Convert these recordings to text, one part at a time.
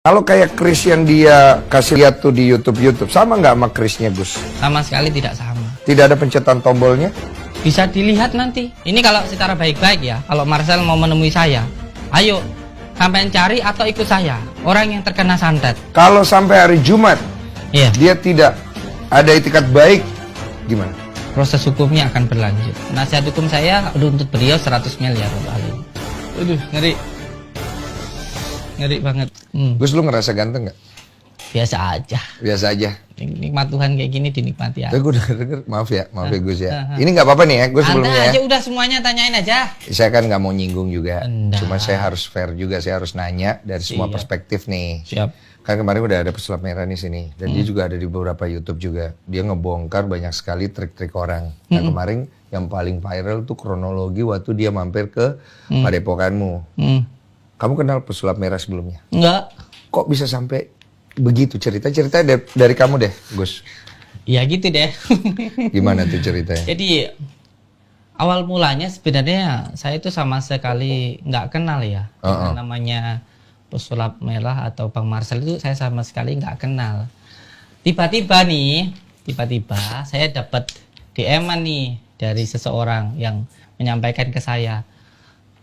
Kalau kayak Kris yang dia kasih lihat tuh di YouTube, sama nggak sama Krisnya, Gus? Sama sekali tidak sama. Tidak ada pencetan tombolnya? Bisa dilihat nanti. Ini kalau secara baik-baik ya. Kalau Marcel mau menemui saya, ayo sampai cari atau ikut saya, orang yang terkena santet. Kalau sampai hari Jumat, Iya. dia tidak ada itikat baik, gimana? Proses hukumnya akan berlanjut. Nasihat hukum saya untuk beliau 100 miliar untuk hal ini. Aduh, ngeri. Ngeri banget. Gus, lu ngerasa ganteng nggak? Biasa aja. Biasa aja. Nikmat Tuhan kayak gini dinikmati ya. Tapi gue denger, maaf ya Gus ya. Ini nggak apa-apa nih ya, gue sebelumnya Anda aja ya. udah semuanya tanyain aja. Saya kan nggak mau nyinggung juga. Enggak. Cuma saya harus fair juga, saya harus nanya dari semua Iya. perspektif nih. Siap. Kan kemarin udah ada pesulap merah nih sini. Dan dia juga ada di beberapa YouTube juga. Dia ngebongkar banyak sekali trik-trik orang. Nah kemarin yang paling viral tuh kronologi waktu dia mampir ke padepokanmu. Kamu kenal pesulap merah sebelumnya? Enggak. Kok bisa sampai begitu cerita-cerita dari kamu deh, Gus. Ya gitu deh. Gimana tuh ceritanya? Jadi awal mulanya sebenarnya saya itu sama sekali nggak kenal ya. Dengan namanya pesulap merah atau Bang Marcel itu saya sama sekali nggak kenal. Tiba-tiba saya dapat DM-an nih dari seseorang yang menyampaikan ke saya,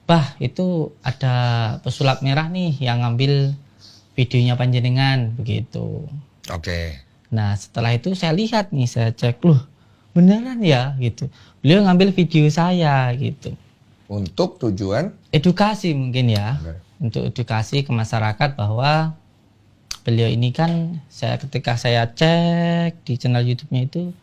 "Bah, itu ada pesulap merah nih yang ngambil videonya panjenengan," begitu. Oke. Nah setelah itu saya lihat nih, saya cek, loh beneran ya gitu. Beliau ngambil video saya gitu. Untuk tujuan? Edukasi mungkin ya. Oke. Untuk edukasi ke masyarakat bahwa beliau ini kan ketika saya cek di channel YouTube-nya itu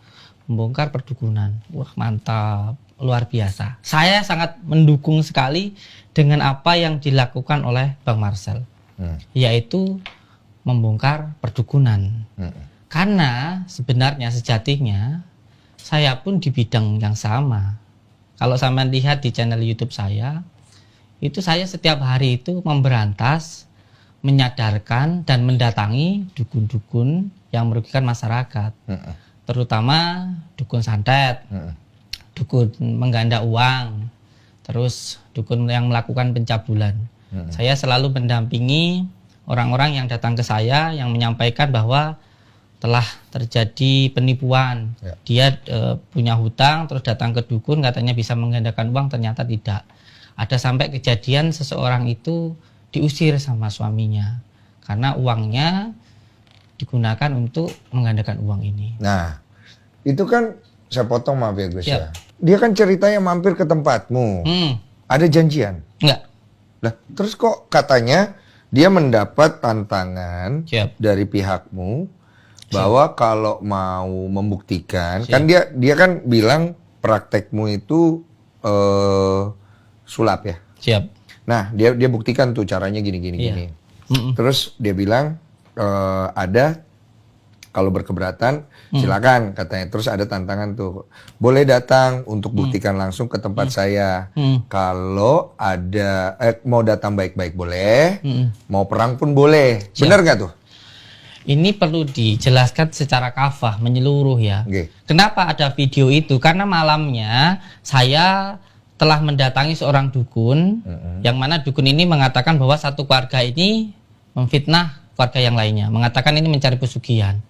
membongkar perdukunan. Wah mantap, luar biasa. Saya sangat mendukung sekali dengan apa yang dilakukan oleh Bang Marcel. Yaitu membongkar perdukunan. Karena sebenarnya sejatinya saya pun di bidang yang sama. Kalau sampean lihat di channel YouTube saya, itu saya setiap hari itu memberantas, menyadarkan dan mendatangi dukun-dukun yang merugikan masyarakat. Terutama dukun santet, dukun mengganda uang, terus dukun yang melakukan pencabulan. Saya selalu mendampingi orang-orang yang datang ke saya yang menyampaikan bahwa telah terjadi penipuan. Dia punya hutang terus datang ke dukun katanya bisa menggandakan uang, ternyata tidak. Ada sampai kejadian seseorang itu diusir sama suaminya karena uangnya digunakan untuk menggandakan uang ini. Nah, itu kan saya potong maaf ya Gus Siap. ya. Dia kan ceritanya mampir ke tempatmu. Ada janjian? Enggak. Lah, terus kok katanya dia mendapat tantangan Siap. dari pihakmu bahwa kalau mau membuktikan, kan dia kan bilang praktekmu itu sulap ya. Siap. Nah, dia buktikan tuh caranya gini. Terus dia bilang ada kalau berkeberatan silakan katanya. Terus ada tantangan tuh. Boleh datang untuk buktikan langsung ke tempat saya. Kalau ada mau datang baik-baik boleh, mau perang pun boleh. Benar nggak tuh? Ini perlu dijelaskan secara kafah menyeluruh ya. Oke. Kenapa ada video itu? Karena malamnya saya telah mendatangi seorang dukun, yang mana dukun ini mengatakan bahwa satu keluarga ini memfitnah keluarga yang lainnya, mengatakan ini mencari pesugihan.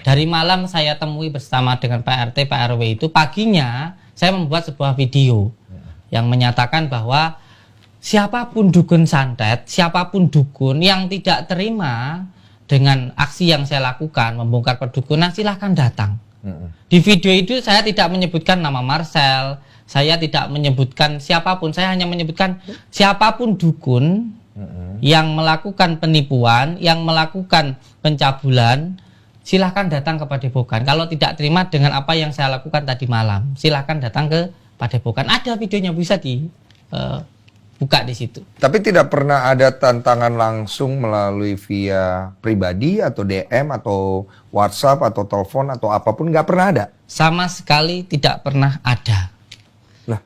Dari malam saya temui bersama dengan Pak RT, Pak RW itu, paginya saya membuat sebuah video yang menyatakan bahwa siapapun dukun santet, siapapun dukun yang tidak terima dengan aksi yang saya lakukan, membongkar perdukunan, silahkan datang. Di video itu saya tidak menyebutkan nama Marcel, saya tidak menyebutkan siapapun, saya hanya menyebutkan siapapun dukun yang melakukan penipuan, yang melakukan pencabulan, silahkan datang ke Padepokan. Kalau tidak terima dengan apa yang saya lakukan tadi malam, silahkan datang ke Padepokan. Ada videonya, bisa dibuka di situ. Tapi tidak pernah ada tantangan langsung melalui via pribadi atau DM atau WhatsApp atau telepon atau apapun, nggak pernah ada? Sama sekali tidak pernah ada. Lah,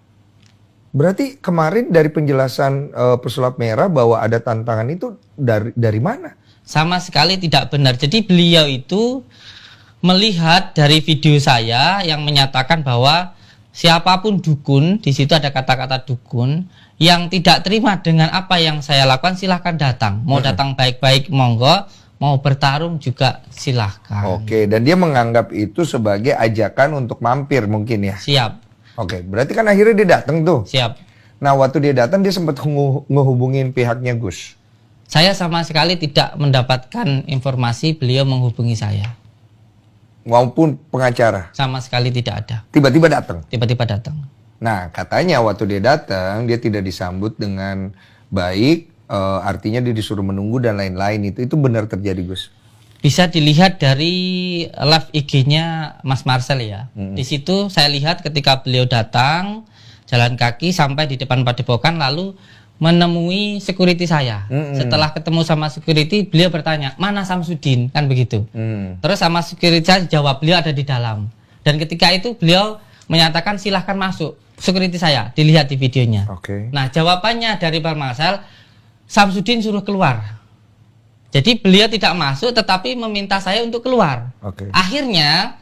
berarti kemarin dari penjelasan pesulap merah bahwa ada tantangan itu dari mana? Sama sekali tidak benar. Jadi beliau itu melihat dari video saya yang menyatakan bahwa siapapun dukun, di situ ada kata-kata dukun, yang tidak terima dengan apa yang saya lakukan silahkan datang. Mau datang baik-baik monggo, mau bertarung juga silahkan. Oke, dan dia menganggap itu sebagai ajakan untuk mampir mungkin ya? Siap. Oke, berarti kan akhirnya dia datang tuh. Siap. Nah, waktu dia datang dia sempat ngehubungin pihaknya Gus. Saya sama sekali tidak mendapatkan informasi beliau menghubungi saya. Maupun pengacara. Sama sekali tidak ada. Tiba-tiba datang. Tiba-tiba datang. Nah, katanya waktu dia datang dia tidak disambut dengan baik, artinya dia disuruh menunggu dan lain-lain. Itu benar terjadi, Gus? Bisa dilihat dari live IG-nya Mas Marcel ya. Di situ saya lihat ketika beliau datang jalan kaki sampai di depan Padepokan lalu menemui security saya. Setelah ketemu sama security, beliau bertanya, "Mana Samsudin?" Kan begitu. Terus sama security saya jawab, "Beliau ada di dalam." Dan ketika itu beliau menyatakan, "Silahkan masuk." Security saya, dilihat di videonya. Nah, jawabannya dari Pak Marcel, Samsudin suruh keluar. Jadi beliau tidak masuk tetapi meminta saya untuk keluar. Akhirnya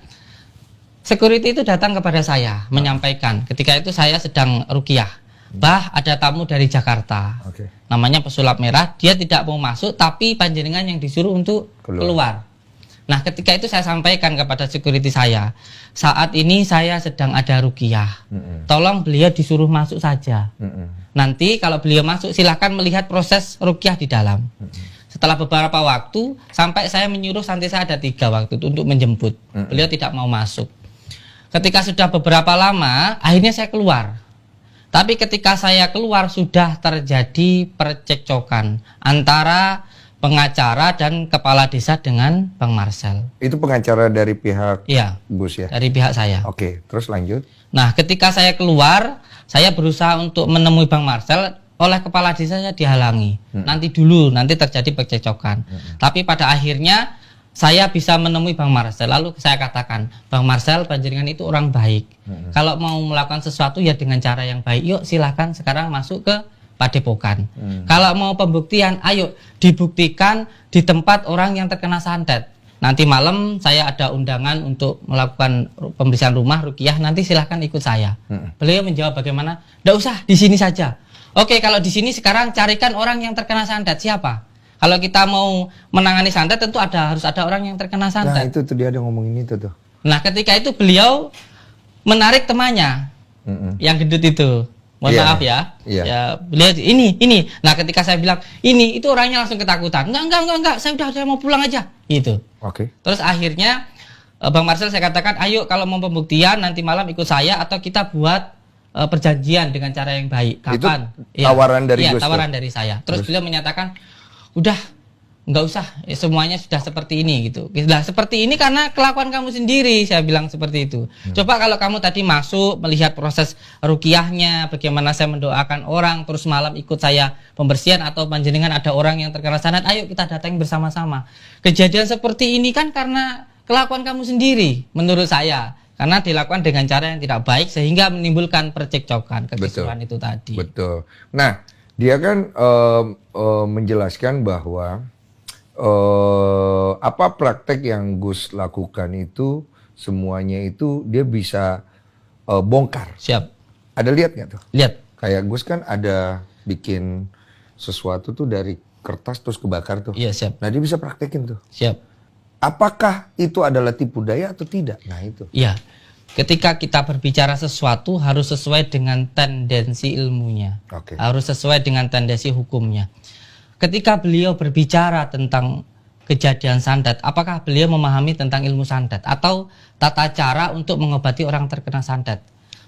security itu datang kepada saya menyampaikan ketika itu saya sedang ruqyah. Bah, ada tamu dari Jakarta. Namanya pesulap merah, dia tidak mau masuk tapi panjenengan yang disuruh untuk keluar. Nah, ketika itu saya sampaikan kepada security saya, saat ini saya sedang ada ruqyah. Tolong beliau disuruh masuk saja. Nanti kalau beliau masuk silahkan melihat proses ruqyah di dalam. Setelah beberapa waktu, sampai saya menyuruh santri saya ada 3 waktu itu untuk menjemput. Beliau tidak mau masuk. Ketika sudah beberapa lama, akhirnya saya keluar. Tapi ketika saya keluar sudah terjadi percekcokan antara pengacara dan kepala desa dengan Bang Marcel. Itu pengacara dari pihak Gus ya? Dari pihak saya. Oke, terus lanjut. Nah, ketika saya keluar, saya berusaha untuk menemui Bang Marcel. Oleh kepala desa saya dihalangi. Nanti dulu, nanti terjadi percekcokan. Tapi pada akhirnya saya bisa menemui Bang Marcel. Lalu saya katakan, Bang Marcel, panjenengan itu orang baik. Kalau mau melakukan sesuatu ya dengan cara yang baik. Yuk silahkan sekarang masuk ke Padepokan. Kalau mau pembuktian, ayo dibuktikan di tempat orang yang terkena santet. Nanti malam saya ada undangan untuk melakukan pembersihan rumah ruqyah. Nanti silahkan ikut saya. Beliau menjawab bagaimana? Nggak usah, di sini saja. Oke, kalau di sini sekarang carikan orang yang terkena santet. Siapa? Kalau kita mau menangani santet tentu harus ada orang yang terkena santet. Nah, itu tuh dia ada ngomongin itu tuh. Nah, ketika itu beliau menarik temannya yang gendut itu. Mohon maaf ya. Ya, beliau ini. Nah, ketika saya bilang ini, itu orangnya langsung ketakutan. Enggak. Saya mau pulang aja. Gitu. Terus akhirnya Bang Marcel saya katakan, ayo kalau mau pembuktian nanti malam ikut saya atau kita buat perjanjian dengan cara yang baik. Kapan? Itu tawaran dari Gus. Tawaran dari saya. Terus beliau menyatakan, udah nggak usah, semuanya sudah seperti ini gitu. Nah, seperti ini karena kelakuan kamu sendiri, saya bilang seperti itu. Coba kalau kamu tadi masuk melihat proses ruqyahnya, bagaimana saya mendoakan orang, terus malam ikut saya pembersihan atau panjenengan ada orang yang terkena santet, ayo kita datang bersama-sama. Kejadian seperti ini kan karena kelakuan kamu sendiri, menurut saya. Karena dilakukan dengan cara yang tidak baik sehingga menimbulkan percekcokan, kekisruhan itu tadi. Betul. Nah, dia kan menjelaskan bahwa apa praktek yang Gus lakukan itu semuanya itu dia bisa bongkar. Siap. Ada lihat nggak tuh? Lihat. Kayak Gus kan ada bikin sesuatu tuh dari kertas terus kebakar tuh. Iya, siap. Nah, dia bisa praktekin tuh. Siap. Apakah itu adalah tipu daya atau tidak? Nah, itu. Iya. Ketika kita berbicara sesuatu harus sesuai dengan tendensi ilmunya. Harus sesuai dengan tendensi hukumnya. Ketika beliau berbicara tentang kejadian santet, apakah beliau memahami tentang ilmu santet atau tata cara untuk mengobati orang terkena santet?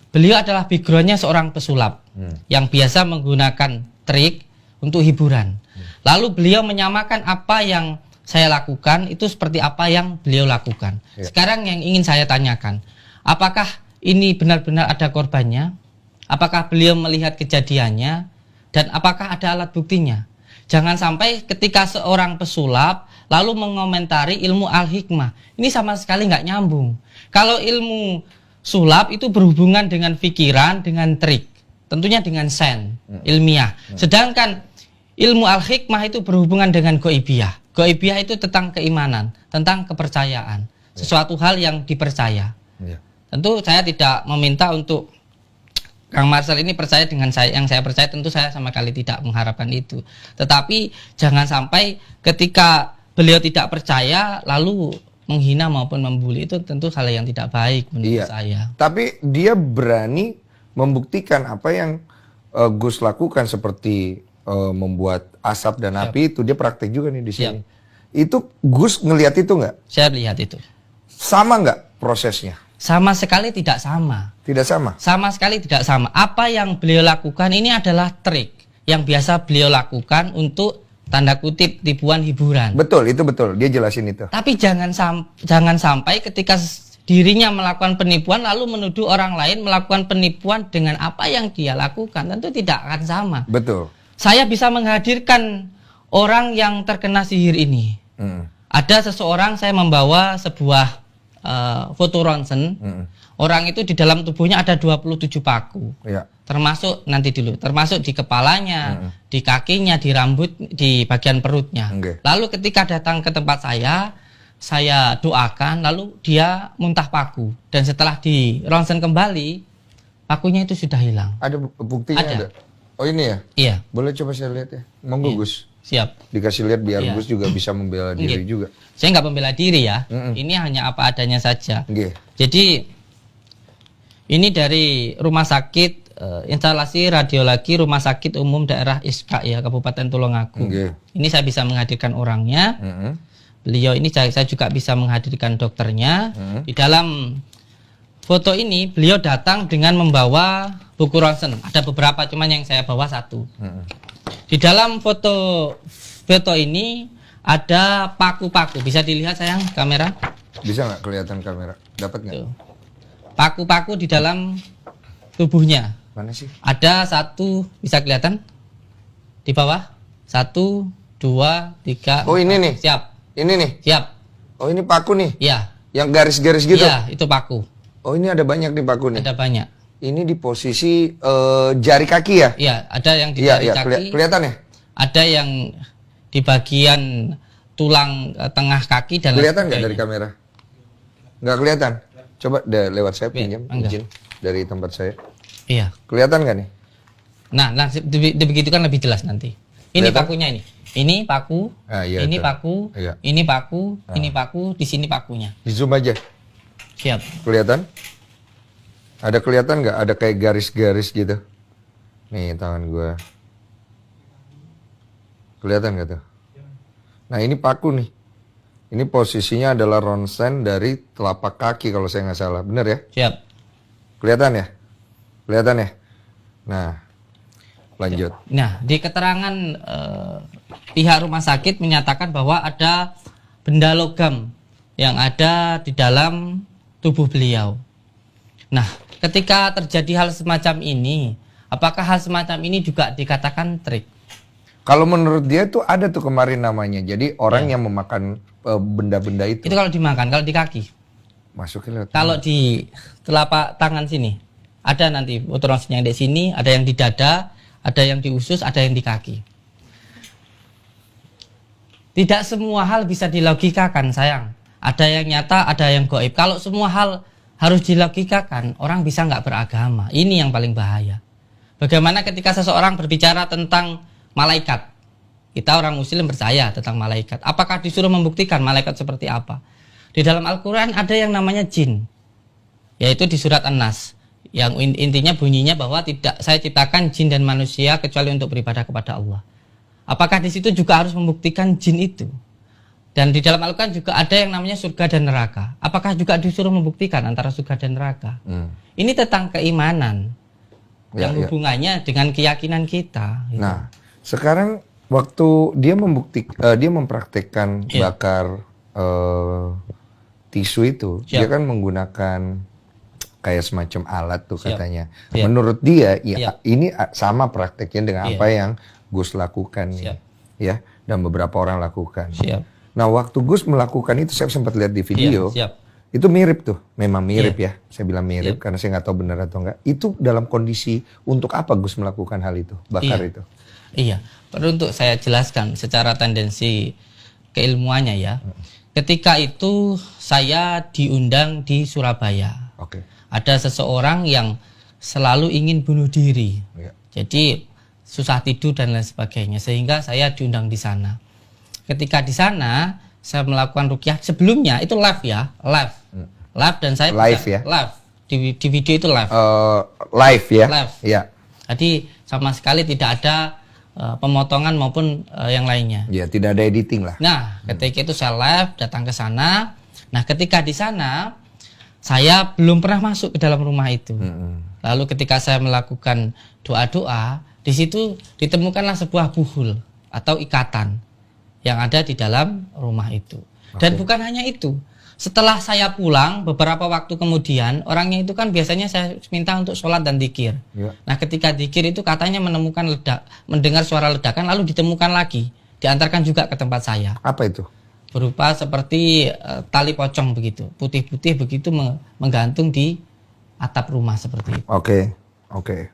Beliau adalah backgroundnya seorang pesulap yang biasa menggunakan trik untuk hiburan. Lalu beliau menyamakan apa yang saya lakukan itu seperti apa yang beliau lakukan. Sekarang yang ingin saya tanyakan, apakah ini benar-benar ada korbannya? Apakah beliau melihat kejadiannya? Dan apakah ada alat buktinya? Jangan sampai ketika seorang pesulap lalu mengomentari ilmu al-hikmah. Ini sama sekali nggak nyambung. Kalau ilmu sulap itu berhubungan dengan pikiran, dengan trik. Tentunya dengan sen, ilmiah. Sedangkan ilmu al-hikmah itu berhubungan dengan goibiyah. Goibiyah itu tentang keimanan, tentang kepercayaan. Sesuatu hal yang dipercaya. Tentu saya tidak meminta untuk Kang Marcel ini percaya dengan saya, yang saya percaya tentu saya sama sekali tidak mengharapkan itu. Tetapi jangan sampai ketika beliau tidak percaya lalu menghina maupun membuli, itu tentu hal yang tidak baik menurut saya. Tapi dia berani membuktikan apa yang Gus lakukan, seperti membuat asap dan api itu dia praktek juga nih di sini. Itu Gus ngelihat itu nggak? Saya lihat itu. Sama nggak prosesnya? Sama sekali tidak sama. Tidak sama? Sama sekali tidak sama. Apa yang beliau lakukan ini adalah trik yang biasa beliau lakukan untuk tanda kutip tipuan hiburan. Betul, itu betul. Dia jelasin itu. Tapi jangan sampai ketika dirinya melakukan penipuan lalu menuduh orang lain melakukan penipuan dengan apa yang dia lakukan. Tentu tidak akan sama. Betul. Saya bisa menghadirkan orang yang terkena sihir ini. Ada seseorang, saya membawa sebuah foto ronsen. Orang itu di dalam tubuhnya ada 27 paku. Termasuk termasuk di kepalanya, di kakinya, di rambut, di bagian perutnya. Lalu ketika datang ke tempat saya doakan, lalu dia muntah paku. Dan setelah di ronsen kembali, pakunya itu sudah hilang. Ada buktinya? Ada. Oh ini ya? Iya. Boleh coba saya lihat ya? Monggo Gus. Siap. Dikasih lihat biar Gus juga bisa membela diri juga. Saya nggak membela diri ya. Ini hanya apa adanya saja. Jadi ini dari rumah sakit, instalasi radiologi Rumah Sakit Umum Daerah ISKA ya, Kabupaten Tulungagung. Ini saya bisa menghadirkan orangnya. Beliau ini saya juga bisa menghadirkan dokternya. Di dalam foto ini beliau datang dengan membawa buku ronsen. Ada beberapa, cuman yang saya bawa satu. Di dalam foto ini ada paku-paku. Bisa dilihat sayang kamera? Bisa nggak kelihatan kamera? Dapat nggak? Paku-paku di dalam tubuhnya. Mana sih? Ada satu, bisa kelihatan? Di bawah. 1, 2, 3. Oh 4. Ini nih? Siap. Ini nih? Siap. Oh ini paku nih? Iya. Yang garis-garis gitu? Iya, itu paku. Oh ini ada banyak nih paku nih? Ada banyak. Ini di posisi jari kaki ya? Iya, ada yang di jari kaki. Kelihatan ya? Ada yang di bagian tulang tengah kaki dan kelihatan nggak dari kamera? Nggak kelihatan? Coba lewat saya pinjam izin dari tempat saya. Iya. Kelihatan nggak nih? Nah, begitu kan lebih jelas nanti. Ini kelihatan? Pakunya ini. Ini paku, ini paku, ini paku, ini paku, di sini pakunya. Di zoom aja. Siap. Kelihatan? Ada kelihatan nggak? Ada kayak garis-garis gitu. Nih tangan gue. Kelihatan nggak tuh? Nah ini paku nih. Ini posisinya adalah ronsen dari telapak kaki kalau saya nggak salah. Bener ya? Siap. Kelihatan ya? Kelihatan ya? Nah, lanjut. Nah, di keterangan pihak rumah sakit menyatakan bahwa ada benda logam yang ada di dalam tubuh beliau. Nah, ketika terjadi hal semacam ini, apakah hal semacam ini juga dikatakan trik? Kalau menurut dia tuh ada tuh kemarin namanya. Jadi orang yang memakan benda-benda itu. Itu kalau dimakan, kalau di kaki. Masukin lewat. Kalau di telapak tangan sini, ada nanti ronsen yang di sini, ada yang di dada, ada yang di usus, ada yang di kaki. Tidak semua hal bisa dilogikakan, sayang. Ada yang nyata, ada yang gaib. Kalau semua hal harus dilogikakan, orang bisa nggak beragama. Ini yang paling bahaya. Bagaimana ketika seseorang berbicara tentang malaikat? Kita orang muslim percaya tentang malaikat. Apakah disuruh membuktikan malaikat seperti apa? Di dalam Al-Quran ada yang namanya jin. Yaitu di surat An-Nas. Yang intinya bunyinya bahwa tidak saya ciptakan jin dan manusia kecuali untuk beribadah kepada Allah. Apakah di situ juga harus membuktikan jin itu? Dan di dalam Al-Quran juga ada yang namanya surga dan neraka. Apakah juga disuruh membuktikan antara surga dan neraka? Ini tentang keimanan yang hubungannya dengan keyakinan kita. Gitu. Nah, sekarang waktu dia mempraktekkan bakar tisu itu, dia kan menggunakan kayak semacam alat tuh katanya. Menurut dia, ini sama prakteknya dengan apa yang Gus lakukan nih, ya, dan beberapa orang lakukan. Nah, waktu Gus melakukan itu, saya sempat lihat di video, itu mirip tuh, memang mirip ya. Saya bilang mirip karena saya nggak tahu benar atau enggak. Itu dalam kondisi untuk apa Gus melakukan hal itu, bakar itu? Iya, perlu untuk saya jelaskan secara tendensi keilmuannya ya. Ketika itu saya diundang di Surabaya. Ada seseorang yang selalu ingin bunuh diri. Jadi susah tidur dan lain sebagainya, sehingga saya diundang di sana. Ketika di sana, saya melakukan ruqyah sebelumnya itu live ya, live dan saya Live ya? live di video itu live. Live ya? Live. Iya. Jadi sama sekali tidak ada pemotongan maupun yang lainnya. Ya, tidak ada editing lah. Nah, ketika itu saya live datang ke sana. Nah, ketika di sana saya belum pernah masuk ke dalam rumah itu. Lalu ketika saya melakukan doa-doa, di situ ditemukanlah sebuah buhul atau ikatan yang ada di dalam rumah itu. Dan bukan hanya itu. Setelah saya pulang beberapa waktu kemudian, orangnya itu kan biasanya saya minta untuk sholat dan dzikir. Ya. Nah, ketika dzikir itu katanya menemukan mendengar suara ledakan, lalu ditemukan lagi, diantarkan juga ke tempat saya. Apa itu? Berupa seperti tali pocong begitu, putih-putih begitu menggantung di atap rumah seperti itu. Oke.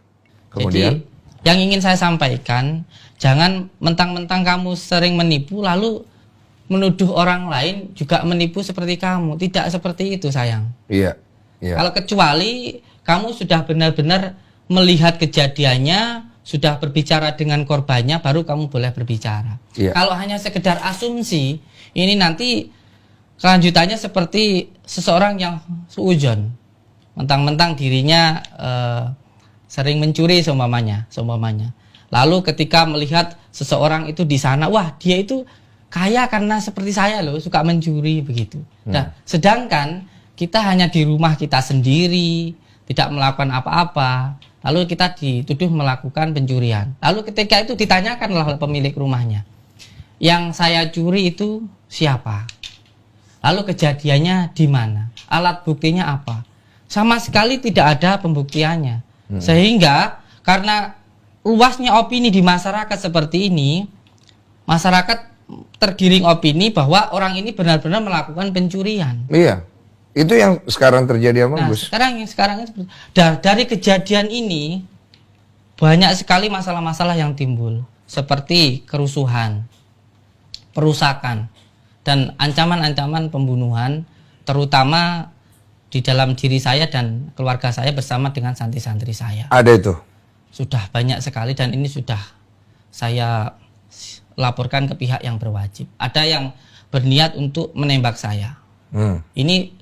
Kemudian? Jadi, yang ingin saya sampaikan, jangan mentang-mentang kamu sering menipu lalu menuduh orang lain juga menipu seperti kamu. Tidak seperti itu, sayang. Iya. Kalau kecuali kamu sudah benar-benar melihat kejadiannya, sudah berbicara dengan korbannya, baru kamu boleh berbicara. Iya. Kalau hanya sekedar asumsi, ini nanti kelanjutannya seperti seseorang yang suudzon, mentang-mentang dirinya sering mencuri seumpamanya. Lalu ketika melihat seseorang itu di sana, wah dia itu kaya karena seperti saya loh, suka mencuri begitu. Nah, sedangkan kita hanya di rumah kita sendiri, tidak melakukan apa-apa, lalu kita dituduh melakukan pencurian. Lalu ketika itu ditanyakan oleh pemilik rumahnya, yang saya curi itu siapa? Lalu kejadiannya di mana? Alat buktinya apa? Sama sekali tidak ada pembuktiannya. Sehingga karena luasnya opini di masyarakat seperti ini, masyarakat tergiring opini bahwa orang ini benar-benar melakukan pencurian. Iya. Itu yang sekarang terjadi sama Nah, Gus. sekarang dari kejadian ini banyak sekali masalah-masalah yang timbul, seperti kerusuhan, perusakan, dan ancaman-ancaman pembunuhan, terutama di dalam diri saya dan keluarga saya bersama dengan santri-santri saya. Ada itu. Sudah banyak sekali dan ini sudah saya laporkan ke pihak yang berwajib. Ada yang berniat untuk menembak saya. Ini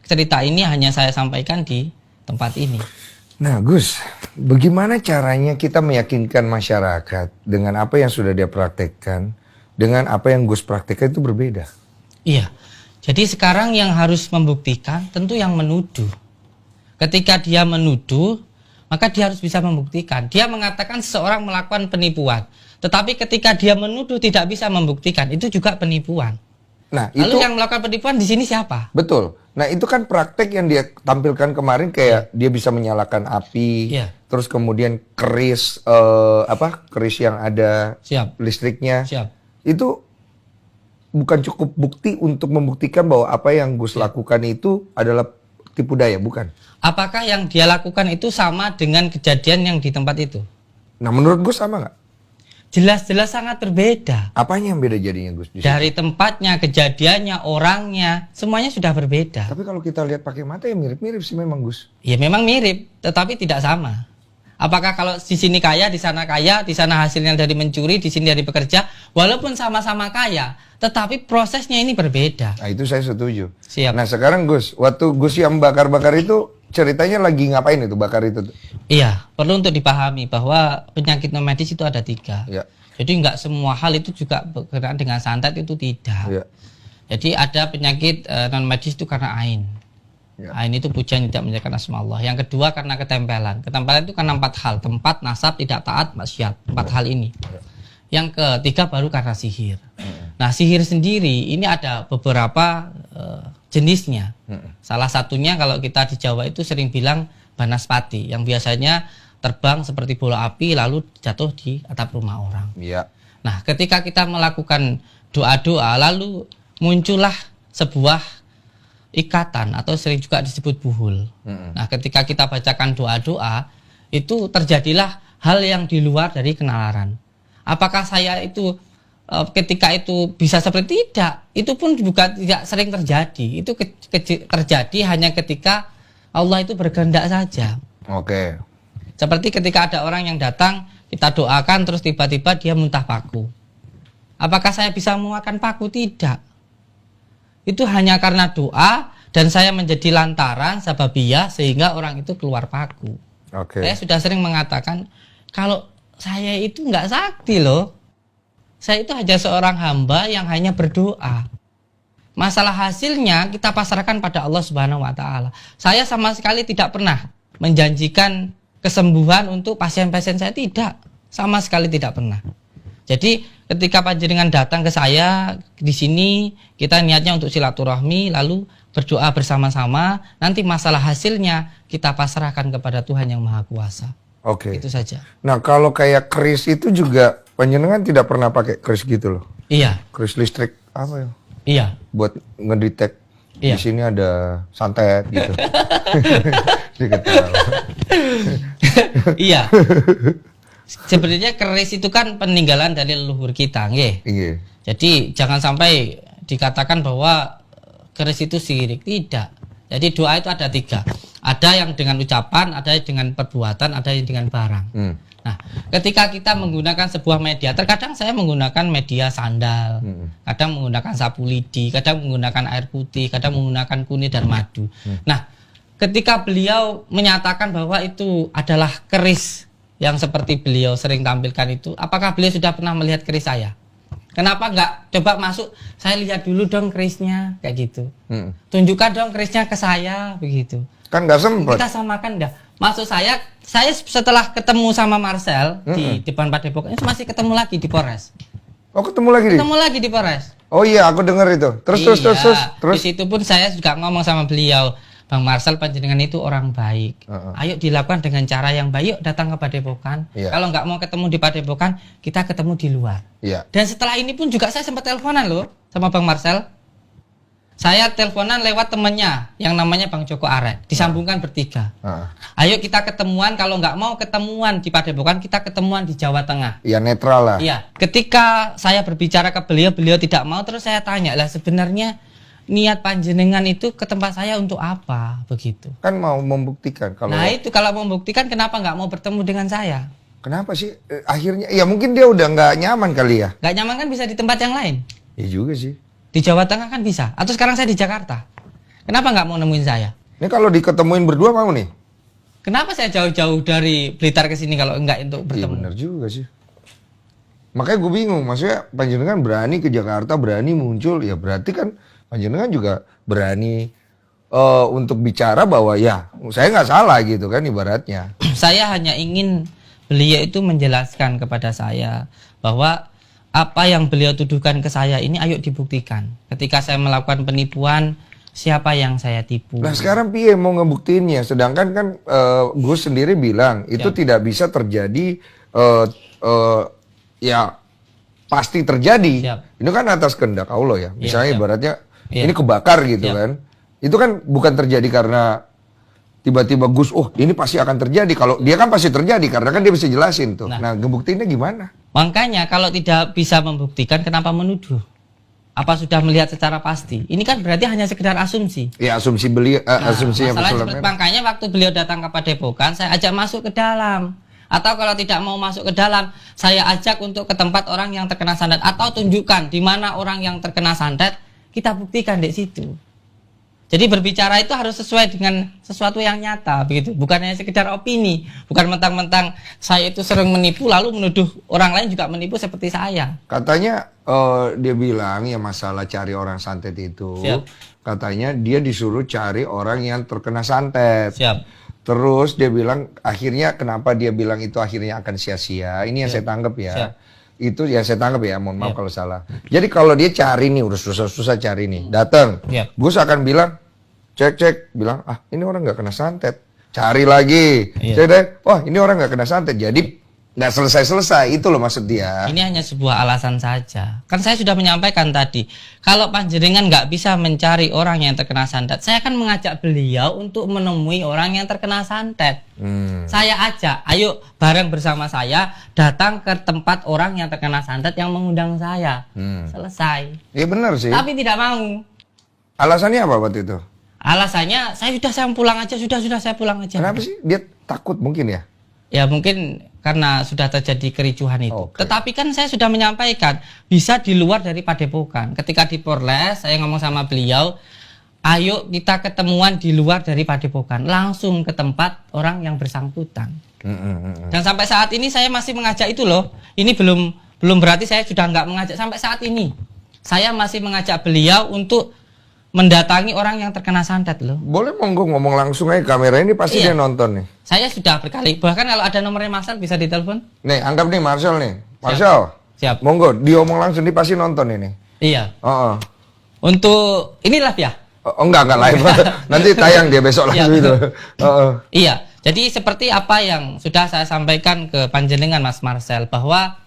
cerita ini hanya saya sampaikan di tempat ini. Nah, Gus, bagaimana caranya kita meyakinkan masyarakat dengan apa yang sudah dia praktekkan dengan apa yang Gus praktekkan itu berbeda? Iya. Jadi sekarang yang harus membuktikan tentu yang menuduh. Ketika dia menuduh, maka dia harus bisa membuktikan. Dia mengatakan seseorang melakukan penipuan. Tetapi ketika dia menuduh tidak bisa membuktikan, itu juga penipuan. Nah, lalu itu yang melakukan penipuan di sini siapa? Betul. Nah, itu kan praktek yang dia tampilkan kemarin kayak dia bisa menyalakan api, terus kemudian keris keris yang ada listriknya. Itu bukan cukup bukti untuk membuktikan bahwa apa yang Gus lakukan itu adalah tipu daya, bukan? Apakah yang dia lakukan itu sama dengan kejadian yang di tempat itu? Nah, menurut Gus sama nggak? Jelas-jelas sangat berbeda. Apanya yang beda jadinya, Gus? Dari tempatnya, kejadiannya, orangnya, semuanya sudah berbeda. Tapi kalau kita lihat pakai mata ya mirip-mirip sih memang, Gus. Ya memang mirip, tetapi tidak sama. Apakah kalau di sini kaya, di sana hasilnya dari mencuri, di sini dari bekerja, walaupun sama-sama kaya, tetapi prosesnya ini berbeda. Nah, itu saya setuju. Siap. Nah, sekarang Gus, waktu Gus yang bakar-bakar itu ceritanya lagi ngapain itu bakar itu? Iya, perlu untuk dipahami bahwa penyakit non medis itu ada 3. Ya. Jadi nggak semua hal itu juga berkenaan dengan santet, itu tidak. Ya. Jadi ada penyakit non medis itu karena ain. Ya. Ain itu pujian tidak menjalankan asma Allah. Yang kedua karena ketempelan. Ketempelan itu karena 4 hal: tempat, nasab, tidak taat, maksiat. 4 hal ini. Ya. Yang ketiga baru karena sihir. Nah, sihir sendiri ini ada beberapa jenisnya. Salah satunya kalau kita di Jawa itu sering bilang banaspati, yang biasanya terbang seperti bola api lalu jatuh di atap rumah orang. Ya. Nah, ketika kita melakukan doa-doa lalu muncullah sebuah ikatan atau sering juga disebut buhul. Nah, ketika kita bacakan doa-doa itu terjadilah hal yang di luar dari kenalaran. Apakah saya itu ketika itu bisa seperti tidak, itu pun juga tidak sering terjadi. Itu terjadi hanya ketika Allah itu berkehendak saja. Oke. Seperti ketika ada orang yang datang, kita doakan terus tiba-tiba dia muntah paku. Apakah saya bisa mengeluarkan paku? Tidak. Itu hanya karena doa dan saya menjadi lantaran sababiyah sehingga orang itu keluar paku. Saya sudah sering mengatakan kalau saya itu nggak sakti loh. Saya itu hanya seorang hamba yang hanya berdoa. Masalah hasilnya kita pasrahkan pada Allah Subhanahu wa taala. Saya sama sekali tidak pernah menjanjikan kesembuhan untuk pasien-pasien saya, tidak. Sama sekali tidak pernah. Jadi ketika panjenengan datang ke saya di sini, kita niatnya untuk silaturahmi lalu berdoa bersama-sama, nanti masalah hasilnya kita pasrahkan kepada Tuhan yang Maha Kuasa. Itu saja. Nah, kalau kayak keris itu juga panjenengan tidak pernah pakai keris gitu loh. Iya. Keris listrik apa ya? Iya. Buat ngedetek iya. Di sini ada santet gitu. Iya. Sebenarnya keris itu kan peninggalan dari leluhur kita, nggih. Iya. Jadi jangan sampai dikatakan bahwa keris itu syirik, tidak. Jadi doa itu ada 3. Ada yang dengan ucapan, ada yang dengan perbuatan, ada yang dengan barang. Nah, ketika kita menggunakan sebuah media, terkadang saya menggunakan media sandal, kadang menggunakan sapu lidi, kadang menggunakan air putih, kadang menggunakan kunyit dan madu. Nah, ketika beliau menyatakan bahwa itu adalah keris yang seperti beliau sering tampilkan itu, apakah beliau sudah pernah melihat keris saya? Kenapa nggak coba masuk, saya lihat dulu dong kerisnya, kayak gitu. Tunjukkan dong kerisnya ke saya, begitu. Kan nggak sempat. Kita samakan dah. Maksud saya setelah ketemu sama Marcel di depan Padepokan, masih ketemu lagi di Polres. Oh, ketemu lagi? Ketemu lagi di Polres. Oh iya, aku dengar itu. Terus. Di situ pun saya juga ngomong sama beliau, Bang Marcel, panjenengan itu orang baik. Ayo dilakukan dengan cara yang baik. Yuk datang ke Padepokan. Kalau nggak mau ketemu di Padepokan, kita ketemu di luar. Dan setelah ini pun juga saya sempat teleponan loh sama Bang Marcel. Saya teleponan lewat temannya yang namanya Bang Joko Arek. Disambungkan bertiga. Ayo kita ketemuan. Kalau nggak mau ketemuan di Padepokan, kita ketemuan di Jawa Tengah. Iya, netral lah. Iya. Ketika saya berbicara ke beliau, beliau tidak mau. Terus saya tanya lah, sebenarnya niat panjenengan itu ke tempat saya untuk apa, begitu? Kan mau membuktikan. Nah itu kalau membuktikan, kenapa nggak mau bertemu dengan saya? Kenapa sih? Akhirnya, ya mungkin dia udah nggak nyaman kali ya. Nggak nyaman kan bisa di tempat yang lain. Iya juga sih. Di Jawa Tengah kan bisa. Atau sekarang saya di Jakarta. Kenapa nggak mau nemuin saya? Ini kalau diketemuin berdua mau nih? Kenapa saya jauh-jauh dari Blitar ke sini kalau nggak untuk bertemu? Iya benar juga sih. Makanya gue bingung. Maksudnya panjenengan berani ke Jakarta, berani muncul. Ya berarti kan panjenengan juga berani untuk bicara bahwa ya saya nggak salah gitu kan ibaratnya. Saya hanya ingin beliau itu menjelaskan kepada saya bahwa apa yang beliau tuduhkan ke saya ini ayo dibuktikan. Ketika saya melakukan penipuan, siapa yang saya tipu? Nah sekarang piye mau ngebuktiinnya? Sedangkan kan Gus sendiri bilang itu tidak bisa terjadi ya pasti terjadi. Ini kan atas kehendak Allah ya. Misalnya ibaratnya ini kebakar gitu kan. Itu kan bukan terjadi karena tiba-tiba Gus, oh ini pasti akan terjadi. Kalau dia kan pasti terjadi karena kan dia bisa jelasin tuh. Nah ngebuktiinnya gimana? Makanya kalau tidak bisa membuktikan, kenapa menuduh? Apa sudah melihat secara pasti? Ini kan berarti hanya sekedar asumsi. Ya asumsi beliau, asumsi yang makanya waktu beliau datang ke Padepokan, saya ajak masuk ke dalam. Atau kalau tidak mau masuk ke dalam, saya ajak untuk ke tempat orang yang terkena santet. Atau tunjukkan di mana orang yang terkena santet, kita buktikan di situ. Jadi berbicara itu harus sesuai dengan sesuatu yang nyata, begitu. Bukan hanya sekedar opini, bukan mentang-mentang saya itu sering menipu lalu menuduh orang lain juga menipu seperti saya. Katanya dia bilang ya masalah cari orang santet itu, katanya dia disuruh cari orang yang terkena santet. Terus dia bilang akhirnya kenapa dia bilang itu akhirnya akan sia-sia. Ini yang saya tanggap ya. Itu yang saya tangkap ya, mohon maaf kalau salah. Jadi kalau dia cari nih, udah susah-susah cari nih, datang, Gus akan bilang, cek, bilang, ah ini orang nggak kena santet, cari lagi, wah ini orang nggak kena santet, jadi nggak selesai-selesai, itu loh maksud dia. Ini hanya sebuah alasan saja. Kan saya sudah menyampaikan tadi, kalau panjenengan nggak bisa mencari orang yang terkena santet, saya akan mengajak beliau untuk menemui orang yang terkena santet. Saya ajak, ayo bareng bersama saya datang ke tempat orang yang terkena santet yang mengundang saya. Selesai. Iya benar sih. Tapi tidak mau. Alasannya apa waktu itu? Alasannya saya pulang aja, sudah saya pulang aja. Kenapa sih? Dia takut mungkin ya? Ya mungkin karena sudah terjadi kericuhan itu. Oke. Tetapi kan saya sudah menyampaikan bisa di luar dari Padepokan. Ketika di Polres saya ngomong sama beliau, ayo kita ketemuan di luar dari Padepokan, langsung ke tempat orang yang bersangkutan. Dan sampai saat ini saya masih mengajak itu loh. Ini belum berarti saya sudah nggak mengajak. Sampai saat ini saya masih mengajak beliau untuk mendatangi orang yang terkena santet loh. Boleh monggo ngomong langsung aja, kamera ini pasti Iya. dia nonton nih. Saya sudah berkali, bahkan kalau ada nomornya Marcel bisa ditelepon. Nih, anggap nih Marcel nih. Marcel. Siap. Monggo, diomong langsung, dia pasti nonton ini. Iya. Oh, Untuk inilah ya. oh enggak live. Nanti tayang dia besok Iya. langsung itu. Iya. Jadi seperti apa yang sudah saya sampaikan ke panjenengan Mas Marcel, bahwa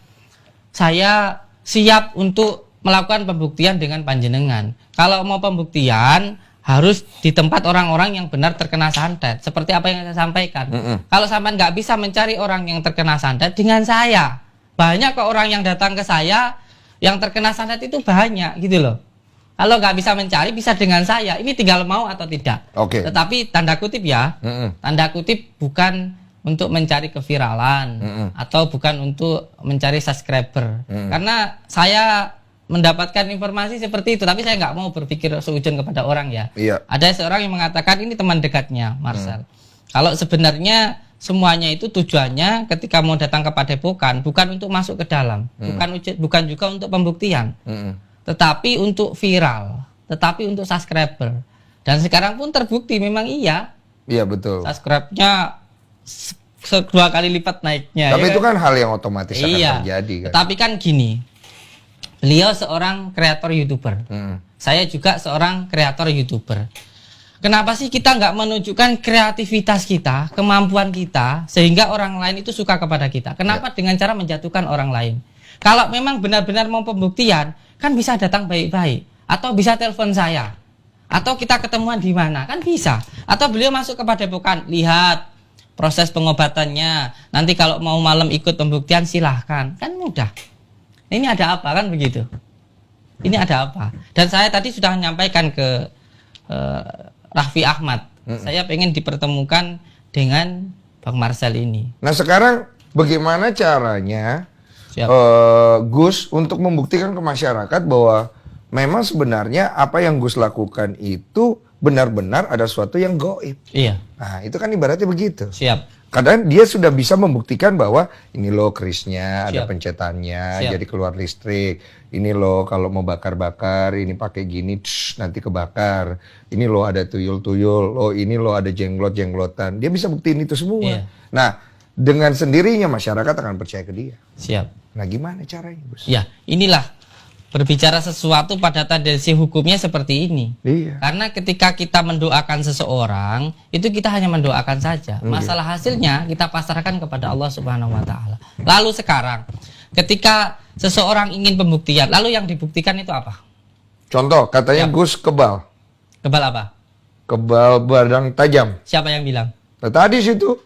saya siap untuk melakukan pembuktian dengan panjenengan. Kalau mau pembuktian harus di tempat orang-orang yang benar terkena santet. Seperti apa yang saya sampaikan. Kalau sampean nggak bisa mencari orang yang terkena santet, dengan saya. Banyak kok orang yang datang ke saya yang terkena santet itu banyak gitu loh. Kalau nggak bisa mencari, bisa dengan saya. Ini tinggal mau atau tidak. Oke. Tetapi tanda kutip ya, tanda kutip bukan untuk mencari keviralan atau bukan untuk mencari subscriber. Karena saya mendapatkan informasi seperti itu, tapi saya nggak mau berpikir seujun kepada orang ya. Iya. Ada seorang yang mengatakan ini teman dekatnya Marcel. Kalau sebenarnya semuanya itu tujuannya ketika mau datang ke Padepokan bukan untuk masuk ke dalam, bukan juga untuk pembuktian, tetapi untuk viral, tetapi untuk subscriber. Dan sekarang pun terbukti memang iya. Iya betul. Subscribe-nya 2 kali lipat naiknya. Tapi ya itu kan hal yang otomatis akan iya. terjadi kan. Tetapi kan gini, beliau seorang kreator YouTuber. Saya juga seorang kreator YouTuber. Kenapa sih kita nggak menunjukkan kreativitas kita, kemampuan kita, sehingga orang lain itu suka kepada kita? Kenapa dengan cara menjatuhkan orang lain? Kalau memang benar-benar mau pembuktian, kan bisa datang baik-baik. Atau bisa telepon saya. Atau kita ketemuan di mana, kan bisa. Atau beliau masuk ke Padepokan, lihat proses pengobatannya. Nanti kalau mau malam ikut pembuktian silahkan. Kan mudah. Ini ada apa kan begitu? Ini ada apa? Dan saya tadi sudah menyampaikan ke Raffi Ahmad. Saya pengen dipertemukan dengan Bang Marcel ini. Nah sekarang bagaimana caranya Siap. Gus untuk membuktikan ke masyarakat bahwa memang sebenarnya apa yang Gus lakukan itu benar-benar ada sesuatu yang gaib. Iya. Nah itu kan ibaratnya begitu. Siap. Kadang dia sudah bisa membuktikan bahwa ini loh kerisnya, ada Siap. pencetannya, Siap. jadi keluar listrik. Ini loh kalau mau bakar-bakar, ini pakai gini, nanti kebakar. Ini loh ada tuyul-tuyul, oh ini loh ada jenglot-jenglotan. Dia bisa buktiin itu semua. Iya. Nah, dengan sendirinya masyarakat akan percaya ke dia. Siap. Nah, gimana caranya, Gus? Ya, inilah berbicara sesuatu pada tendensi hukumnya seperti ini. Iya. Karena ketika kita mendoakan seseorang, itu kita hanya mendoakan saja. Masalah hasilnya kita pasrahkan kepada Allah Subhanahu wa taala. Lalu sekarang, ketika seseorang ingin pembuktian, lalu yang dibuktikan itu apa? Contoh, katanya Siap. Gus kebal. Kebal apa? Kebal badang tajam. Siapa yang bilang? Nah, tadi situ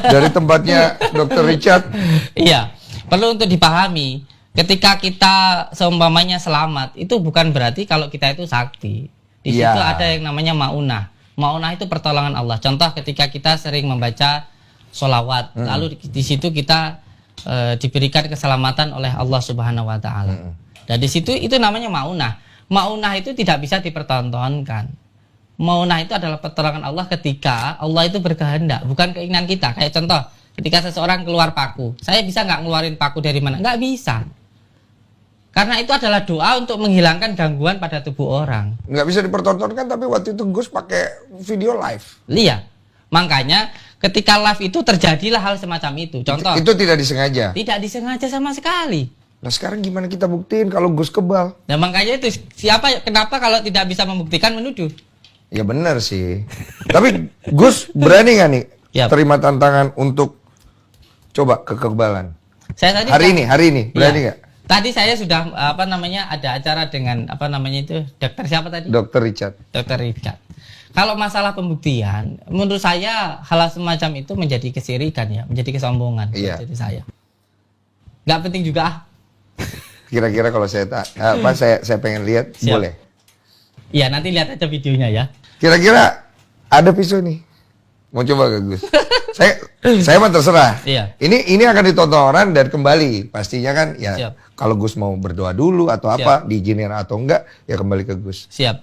dari tempatnya Dr. Richard. Iya, perlu untuk dipahami. Ketika kita seumpamanya selamat, itu bukan berarti kalau kita itu sakti. Di Iya. situ ada yang namanya maunah. Maunah itu pertolongan Allah. Contoh ketika kita sering membaca sholawat, lalu di situ kita diberikan keselamatan oleh Allah Subhanahu wa taala. Dan di situ itu namanya maunah. Maunah itu tidak bisa dipertontonkan. Maunah itu adalah pertolongan Allah ketika Allah itu berkehendak, bukan keinginan kita. Kayak contoh, ketika seseorang keluar paku, saya bisa nggak ngeluarin paku dari mana? Nggak bisa. Karena itu adalah doa untuk menghilangkan gangguan pada tubuh orang. Nggak bisa dipertontonkan, tapi waktu itu Gus pakai video live. Iya. Makanya ketika live itu terjadilah hal semacam itu. Contoh, Itu tidak disengaja. tidak disengaja sama sekali. Nah sekarang gimana kita buktiin kalau Gus kebal? Nah makanya itu kenapa kalau tidak bisa membuktikan menuduh? Ya benar sih. Tapi Gus berani nggak nih Yap. terima tantangan untuk coba kekebalan? Saya tadi Hari ini berani Iya. nggak? Tadi saya sudah ada acara dengan dokter siapa tadi? Dr. Richard. Dokter Richard. Kalau masalah pembuktian, menurut saya hal semacam itu menjadi kesirikan ya, menjadi kesombongan. Iya. Jadi saya nggak penting juga. Kira-kira kalau saya saya pengen lihat, Siap. boleh? Iya nanti lihat aja videonya ya. Kira-kira ada pisau nih. Mau coba gak Gus? saya mah terserah. Iya. Ini akan ditonton orang dan kembali pastinya kan ya. Siap. Kalau Gus mau berdoa dulu atau apa, diizinin atau enggak, ya kembali ke Gus. Siap.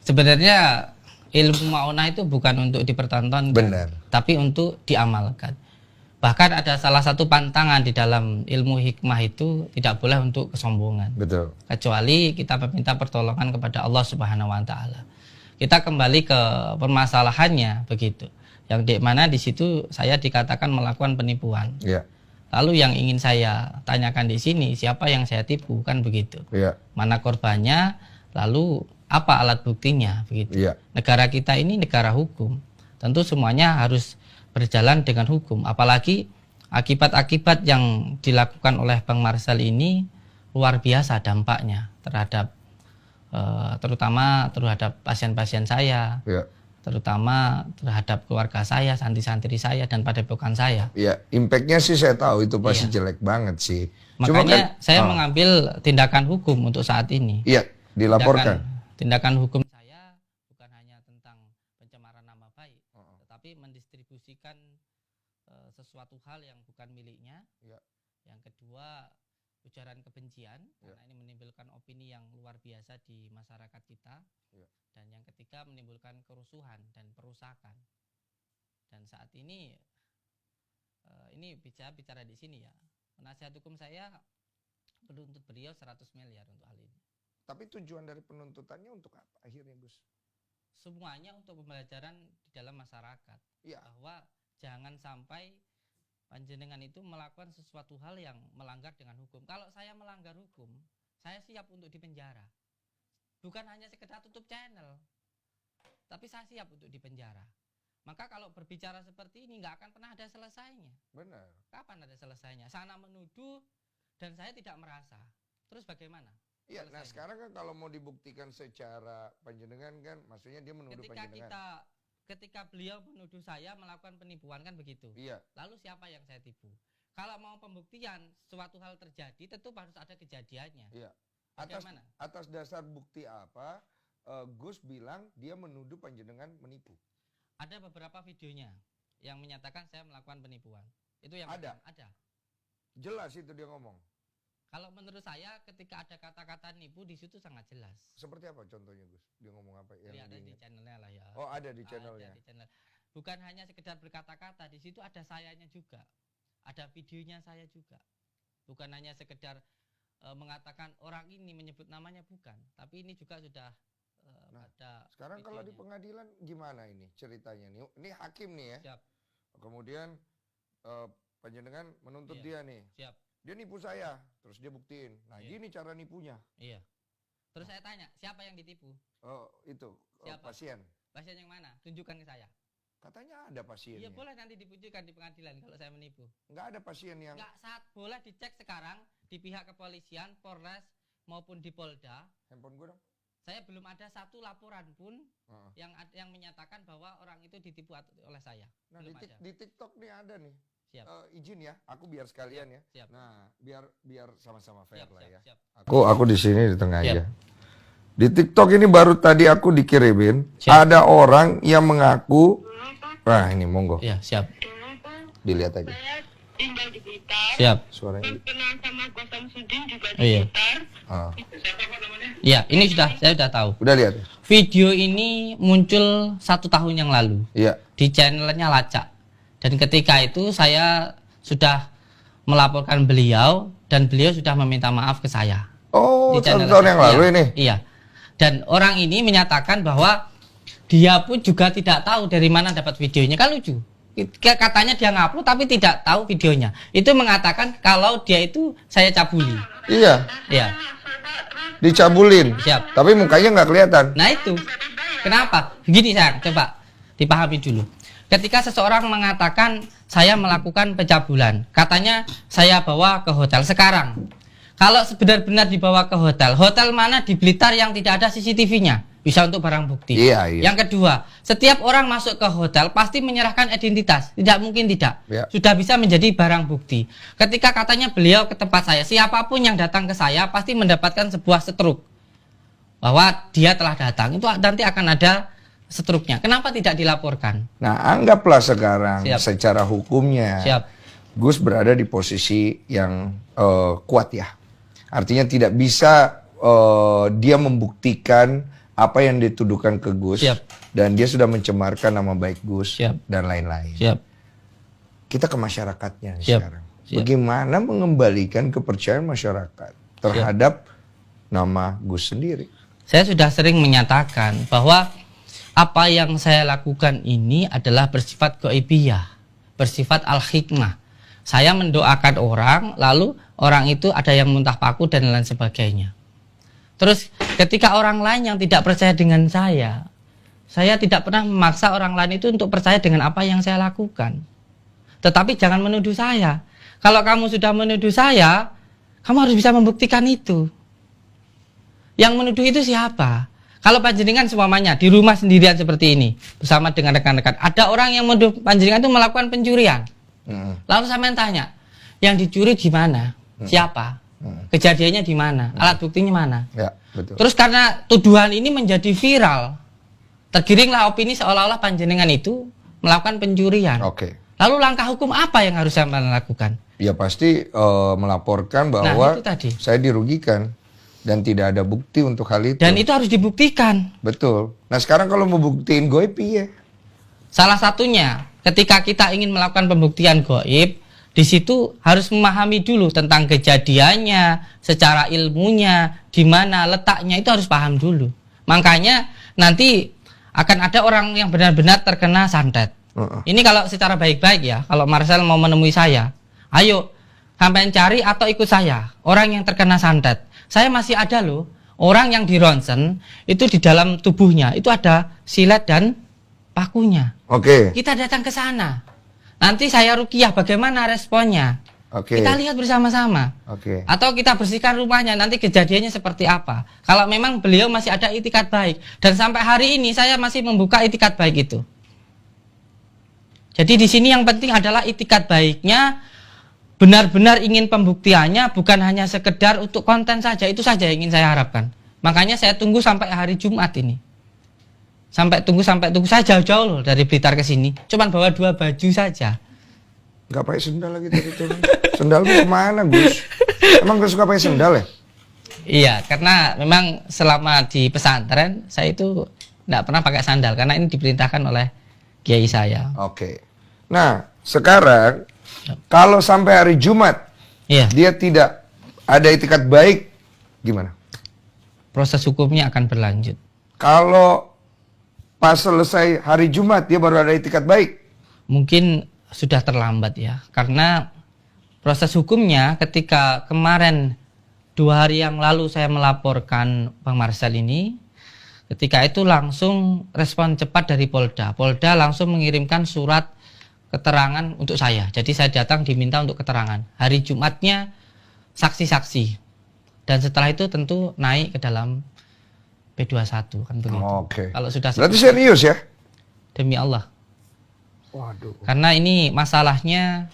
Sebenarnya ilmu ma'unah itu bukan untuk dipertontonkan, Benar. tapi untuk diamalkan. Bahkan ada salah satu pantangan di dalam ilmu hikmah itu tidak boleh untuk kesombongan. Betul. Kecuali kita meminta pertolongan kepada Allah Subhanahu wa taala. Kita kembali ke permasalahannya begitu. Yang di mana di situ saya dikatakan melakukan penipuan. Iya. Lalu yang ingin saya tanyakan di sini, siapa yang saya tipu, kan begitu. Iya. Mana korbannya, lalu apa alat buktinya, begitu. Iya. Negara kita ini negara hukum. Tentu semuanya harus berjalan dengan hukum. Apalagi akibat-akibat yang dilakukan oleh Bang Marcel ini luar biasa dampaknya terhadap terutama terhadap pasien-pasien saya, Iya. terutama terhadap keluarga saya, santri-santri saya, dan padepokan saya. Iya, impactnya sih saya tahu itu pasti Iya. jelek banget sih. Makanya saya mengambil tindakan hukum untuk saat ini. Iya, dilaporkan. Tindakan hukum saya bukan hanya tentang pencemaran nama baik, tetapi mendistribusikan sesuatu hal yang bukan miliknya. Iya. Yang kedua, ujaran kebencian, karena ini menimbulkan opini yang luar biasa di masyarakat kita. Ya. Dan yang ketiga, menimbulkan kerusuhan dan perusakan. Dan saat ini bicara di sini ya, penasihat hukum saya menuntut beliau 100 miliar untuk hal ini. Tapi tujuan dari penuntutannya untuk apa akhirnya, Gus? Semuanya untuk pembelajaran di dalam masyarakat. Iya. Bahwa jangan sampai panjenengan itu melakukan sesuatu hal yang melanggar dengan hukum. Kalau saya melanggar hukum, saya siap untuk dipenjara. Bukan hanya sekedar tutup channel, tapi saya siap untuk dipenjara. Maka kalau berbicara seperti ini nggak akan pernah ada selesainya. Benar. Kapan ada selesainya? Sana menuduh dan saya tidak merasa. Terus bagaimana? Iya, nah sekarang kan kalau mau dibuktikan secara panjenengan kan, maksudnya dia menuduh panjenengan. Ketika beliau menuduh saya melakukan penipuan kan begitu. Iya. Lalu siapa yang saya tipu? Kalau mau pembuktian suatu hal terjadi, tentu harus ada kejadiannya. Iya. Atas dasar bukti apa Gus bilang dia menuduh panjenengan menipu? Ada beberapa videonya yang menyatakan saya melakukan penipuan. Itu yang ada. Ada. Jelas itu dia ngomong. Kalau menurut saya ketika ada kata-kata nipu di situ sangat jelas. Seperti apa contohnya, Gus? Dia ngomong apa? Yang ada di channelnya lah ya. Oh, ada di channelnya. Ada di channel. Bukan hanya sekedar berkata-kata, di situ ada sayanya juga. Ada videonya saya juga. Bukan hanya sekedar mengatakan orang ini menyebut namanya, bukan. Tapi ini juga sudah ada. Sekarang videonya. kalau di pengadilan gimana ini ceritanya nih? Ini hakim nih ya. Siap. Kemudian panjenengan menuntut dia nih. Siap. Dia nipu saya, terus dia buktiin. Nah, gini cara nipunya. Iya. Terus saya tanya, siapa yang ditipu? Oh, itu pasien. Pasien yang mana? Tunjukkan ke saya. Katanya ada pasiennya. Iya, boleh nanti dipujukan di pengadilan kalau saya menipu. Nggak ada pasien yang... Nggak, boleh dicek sekarang di pihak kepolisian, Polres maupun di Polda. Handphone gue dong. Saya belum ada satu laporan pun yang menyatakan bahwa orang itu ditipu oleh saya. Nah, di TikTok nih ada nih. Siap. Izin ya, aku biar sekalian ya. Siap. Nah, biar sama-sama fair lah ya. Siap. Aku di sini di tengah Siap. aja. Di TikTok ini baru tadi aku dikirimin, Siap. ada orang yang mengaku, wah ini monggo. Iya, siap. Dilihat aja. Saya tinggal di Blitar. Siap. Suaranya. Kenal sama Gus Samsudin juga di Iya. Blitar. Iya, ini saya sudah tahu. Udah lihat. Video ini muncul 1 tahun yang lalu Iya. di channelnya Lacak. Dan ketika itu saya sudah melaporkan beliau dan beliau sudah meminta maaf ke saya. Oh, Di 1 channel tahun yang lalu ini. Iya. Dan orang ini menyatakan bahwa dia pun juga tidak tahu dari mana dapat videonya. Kan lucu. Katanya dia ngupload tapi tidak tahu videonya. Itu mengatakan kalau dia itu saya cabuli. Iya. Iya. Dicabulin. Siap. Tapi mukanya nggak kelihatan. Nah itu. Kenapa? Begini sayang, coba dipahami dulu. Ketika seseorang mengatakan saya melakukan pencabulan, katanya saya bawa ke hotel sekarang. Kalau benar-benar dibawa ke hotel mana di Blitar yang tidak ada CCTV-nya? Bisa untuk barang bukti. Iya, iya. Yang kedua, setiap orang masuk ke hotel pasti menyerahkan identitas. Tidak mungkin tidak. Iya. Sudah bisa menjadi barang bukti. Ketika katanya beliau ke tempat saya, siapapun yang datang ke saya pasti mendapatkan sebuah setruk bahwa dia telah datang. Itu nanti akan ada setruknya. Kenapa tidak dilaporkan? Nah, anggaplah sekarang Siap. secara hukumnya Siap. Gus berada di posisi yang kuat ya. Artinya tidak bisa dia membuktikan apa yang dituduhkan ke Gus. Siap. Dan dia sudah mencemarkan nama baik Gus Siap. dan lain-lain. Siap. Kita ke masyarakatnya Siap. sekarang. Siap. Bagaimana mengembalikan kepercayaan masyarakat terhadap nama Gus sendiri? Saya sudah sering menyatakan bahwa apa yang saya lakukan ini adalah bersifat ghaibiyah, bersifat al-hikmah. Saya mendoakan orang, lalu orang itu ada yang muntah paku dan lain sebagainya. Terus ketika orang lain yang tidak percaya dengan saya tidak pernah memaksa orang lain itu untuk percaya dengan apa yang saya lakukan. Tetapi jangan menuduh saya. Kalau kamu sudah menuduh saya, kamu harus bisa membuktikan itu. Yang menuduh itu siapa? Kalau panjenengan semuanya di rumah sendirian seperti ini bersama dengan rekan-rekan, ada orang yang menuduh panjenengan itu melakukan pencurian. Lalu saya tanya, yang dicuri di mana? Siapa? Kejadiannya di mana? Alat buktinya mana? Ya, betul. Terus karena tuduhan ini menjadi viral, tergiringlah opini seolah-olah panjenengan itu melakukan pencurian. Oke. Lalu langkah hukum apa yang harus saya lakukan? Ya pasti melaporkan bahwa itu tadi. saya dirugikan dan tidak ada bukti untuk hal itu. Dan itu harus dibuktikan. Betul. Nah sekarang kalau mau buktiin goib ya. Salah satunya ketika kita ingin melakukan pembuktian gaib, di situ harus memahami dulu tentang kejadiannya, secara ilmunya, di mana letaknya itu harus paham dulu. Makanya nanti akan ada orang yang benar-benar terkena santet. Ini kalau secara baik-baik ya, kalau Marcel mau menemui saya, ayo sampai cari atau ikut saya, orang yang terkena santet. Saya masih ada loh, orang yang di ronsen itu di dalam tubuhnya itu ada silet dan pakunya. Oke. Kita datang ke sana. Nanti saya ruqyah, bagaimana responnya? Oke. Kita lihat bersama-sama. Oke. Atau kita bersihkan rumahnya, nanti kejadiannya seperti apa. Kalau memang beliau masih ada itikat baik. Dan sampai hari ini saya masih membuka itikat baik itu. Jadi di sini yang penting adalah itikat baiknya, benar-benar ingin pembuktiannya, bukan hanya sekedar untuk konten saja. Itu saja yang ingin saya harapkan. Makanya saya tunggu sampai hari Jumat ini. Sampai tunggu. Saya jauh-jauh loh dari Blitar ke sini. Cuman bawa 2 baju saja. Nggak pakai sendal lagi tadi tuh. Sendal lu kemana Gus? Emang gak suka pakai sendal ya? Iya, karena memang selama di pesantren saya itu tidak pernah pakai sandal karena ini diperintahkan oleh kiai saya. Oke. Nah sekarang kalau sampai hari Jumat Iya. dia tidak ada itikat baik, gimana? Proses hukumnya akan berlanjut. Kalau pas selesai hari Jumat dia baru ada itikat baik, Mungkin sudah terlambat ya, karena proses hukumnya ketika kemarin 2 hari yang lalu saya melaporkan Bang Marcel ini, ketika itu langsung respon cepat dari Polda. Polda langsung mengirimkan surat keterangan untuk saya. Jadi saya datang diminta untuk keterangan. Hari Jumatnya saksi-saksi. Dan setelah itu tentu naik ke dalam P21 kan begitu. Oke. Kalau sudah Berarti serius ya? demi Allah. Waduh. Karena ini masalahnya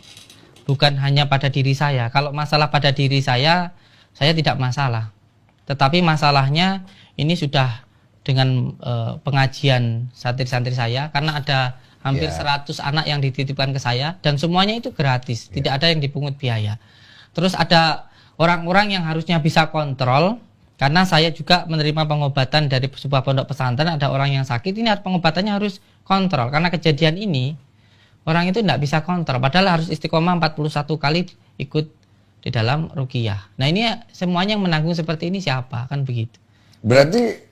bukan hanya pada diri saya. Kalau masalah pada diri saya tidak masalah. Tetapi masalahnya ini sudah dengan pengajian santri-santri saya, karena ada hampir 100 anak yang dititipkan ke saya dan semuanya itu gratis, tidak ada yang dipungut biaya. Terus ada orang-orang yang harusnya bisa kontrol, karena saya juga menerima pengobatan dari sebuah pondok pesantren, ada orang yang sakit, ini pengobatannya harus kontrol. Karena kejadian ini orang itu tidak bisa kontrol, padahal harus istiqomah 41 kali ikut di dalam ruqyah. Nah ini semuanya yang menanggung seperti ini siapa? Kan begitu. Berarti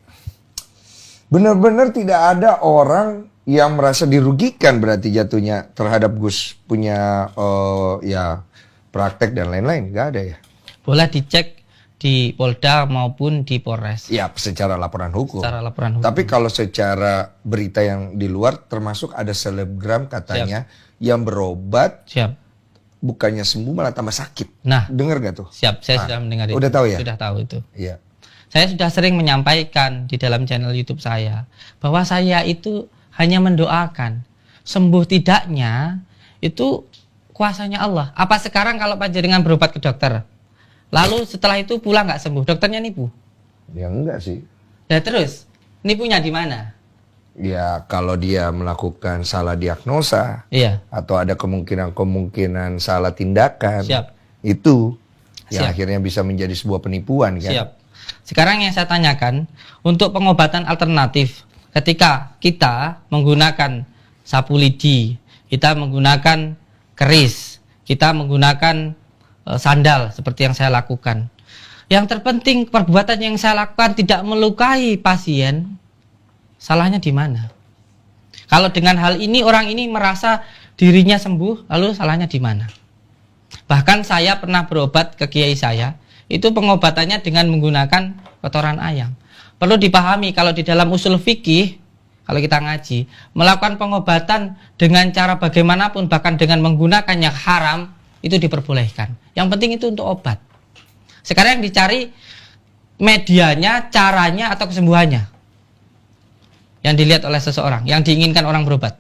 benar-benar tidak ada orang yang merasa dirugikan berarti jatuhnya terhadap Gus punya ya praktek dan lain-lain, nggak ada ya? Boleh dicek di Polda maupun di Polres. Ya secara laporan hukum. Secara laporan hukum. Tapi kalau secara berita yang di luar termasuk ada selebgram katanya yang berobat Siap. bukannya sembuh malah tambah sakit. Nah, dengar gak tuh? siap. Saya sudah mendengar itu. Udah tahu ya? Sudah tahu itu. Iya. Saya sudah sering menyampaikan di dalam channel YouTube saya bahwa saya itu hanya mendoakan. Sembuh tidaknya itu kuasanya Allah. Apa sekarang kalau panjenengan berobat ke dokter, lalu setelah itu pulang nggak sembuh, dokternya nipu? Ya enggak sih. Ya terus nipunya di mana? Ya kalau dia melakukan salah diagnosa Iya. atau ada kemungkinan salah tindakan, Siap. itu yang Siap. akhirnya bisa menjadi sebuah penipuan kan. Siap. Sekarang yang saya tanyakan, untuk pengobatan alternatif, ketika kita menggunakan sapu lidi, kita menggunakan keris, kita menggunakan sandal seperti yang saya lakukan. Yang terpenting perbuatan yang saya lakukan tidak melukai pasien, salahnya di mana? Kalau dengan hal ini orang ini merasa dirinya sembuh, lalu salahnya di mana? Bahkan saya pernah berobat ke kiai saya, itu pengobatannya dengan menggunakan kotoran ayam. Perlu dipahami kalau di dalam usul fikih, kalau kita ngaji, melakukan pengobatan dengan cara bagaimanapun, bahkan dengan menggunakan yang haram, itu diperbolehkan. Yang penting itu untuk obat. Sekarang yang dicari medianya, caranya, atau kesembuhannya yang dilihat oleh seseorang, yang diinginkan orang berobat.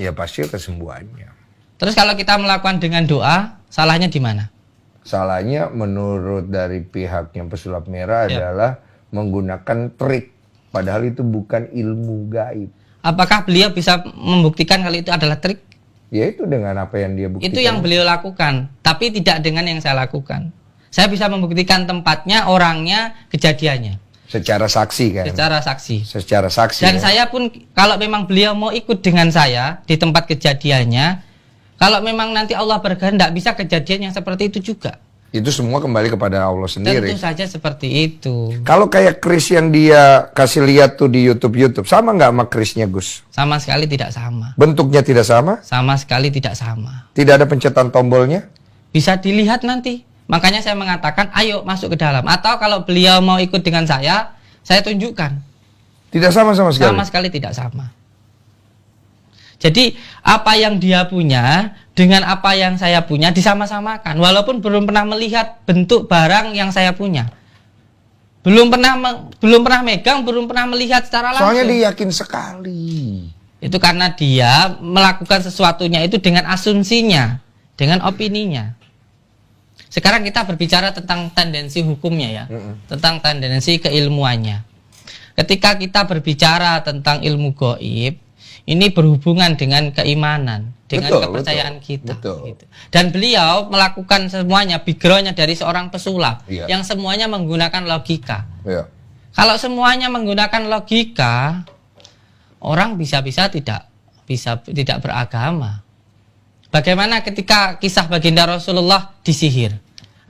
Ya pasti kesembuhannya. Terus kalau kita melakukan dengan doa, salahnya di mana? Salahnya menurut dari pihaknya pesulap merah adalah menggunakan trik. Padahal itu bukan ilmu gaib. Apakah beliau bisa membuktikan kalau itu adalah trik? Ya itu dengan apa yang dia buktikan. Itu yang beliau lakukan, tapi tidak dengan yang saya lakukan. Saya bisa membuktikan tempatnya, orangnya, kejadiannya. Secara saksi kan? Secara saksi. Secara saksi. Dan ya? saya pun, kalau memang beliau mau ikut dengan saya di tempat kejadiannya, kalau memang nanti Allah berkehendak bisa kejadian yang seperti itu juga. Itu semua kembali kepada Allah sendiri. Tentu saja seperti itu. Kalau kayak Kris yang dia kasih lihat tuh di YouTube, sama nggak sama Krisnya Gus? Sama sekali tidak sama. Bentuknya tidak sama? Sama sekali tidak sama. Tidak ada pencetan tombolnya? Bisa dilihat nanti. Makanya saya mengatakan, ayo masuk ke dalam. Atau kalau beliau mau ikut dengan saya tunjukkan. Tidak sama sama sekali? Sama sekali tidak sama. Jadi apa yang dia punya dengan apa yang saya punya disama-samakan. Walaupun belum pernah melihat bentuk barang yang saya punya. Belum pernah megang, belum pernah melihat secara langsung. Soalnya dia yakin sekali. Itu karena dia melakukan sesuatunya itu dengan asumsinya, dengan opininya. Sekarang kita berbicara tentang tendensi hukumnya ya, tentang tendensi keilmuannya. Ketika kita berbicara tentang ilmu gaib, ini berhubungan dengan keimanan, dengan kepercayaan kita. Gitu. Dan beliau melakukan semuanya, backgroundnya dari seorang pesulap, yang semuanya menggunakan logika. Kalau semuanya menggunakan logika, orang bisa-bisa tidak beragama. Bagaimana ketika kisah baginda Rasulullah disihir?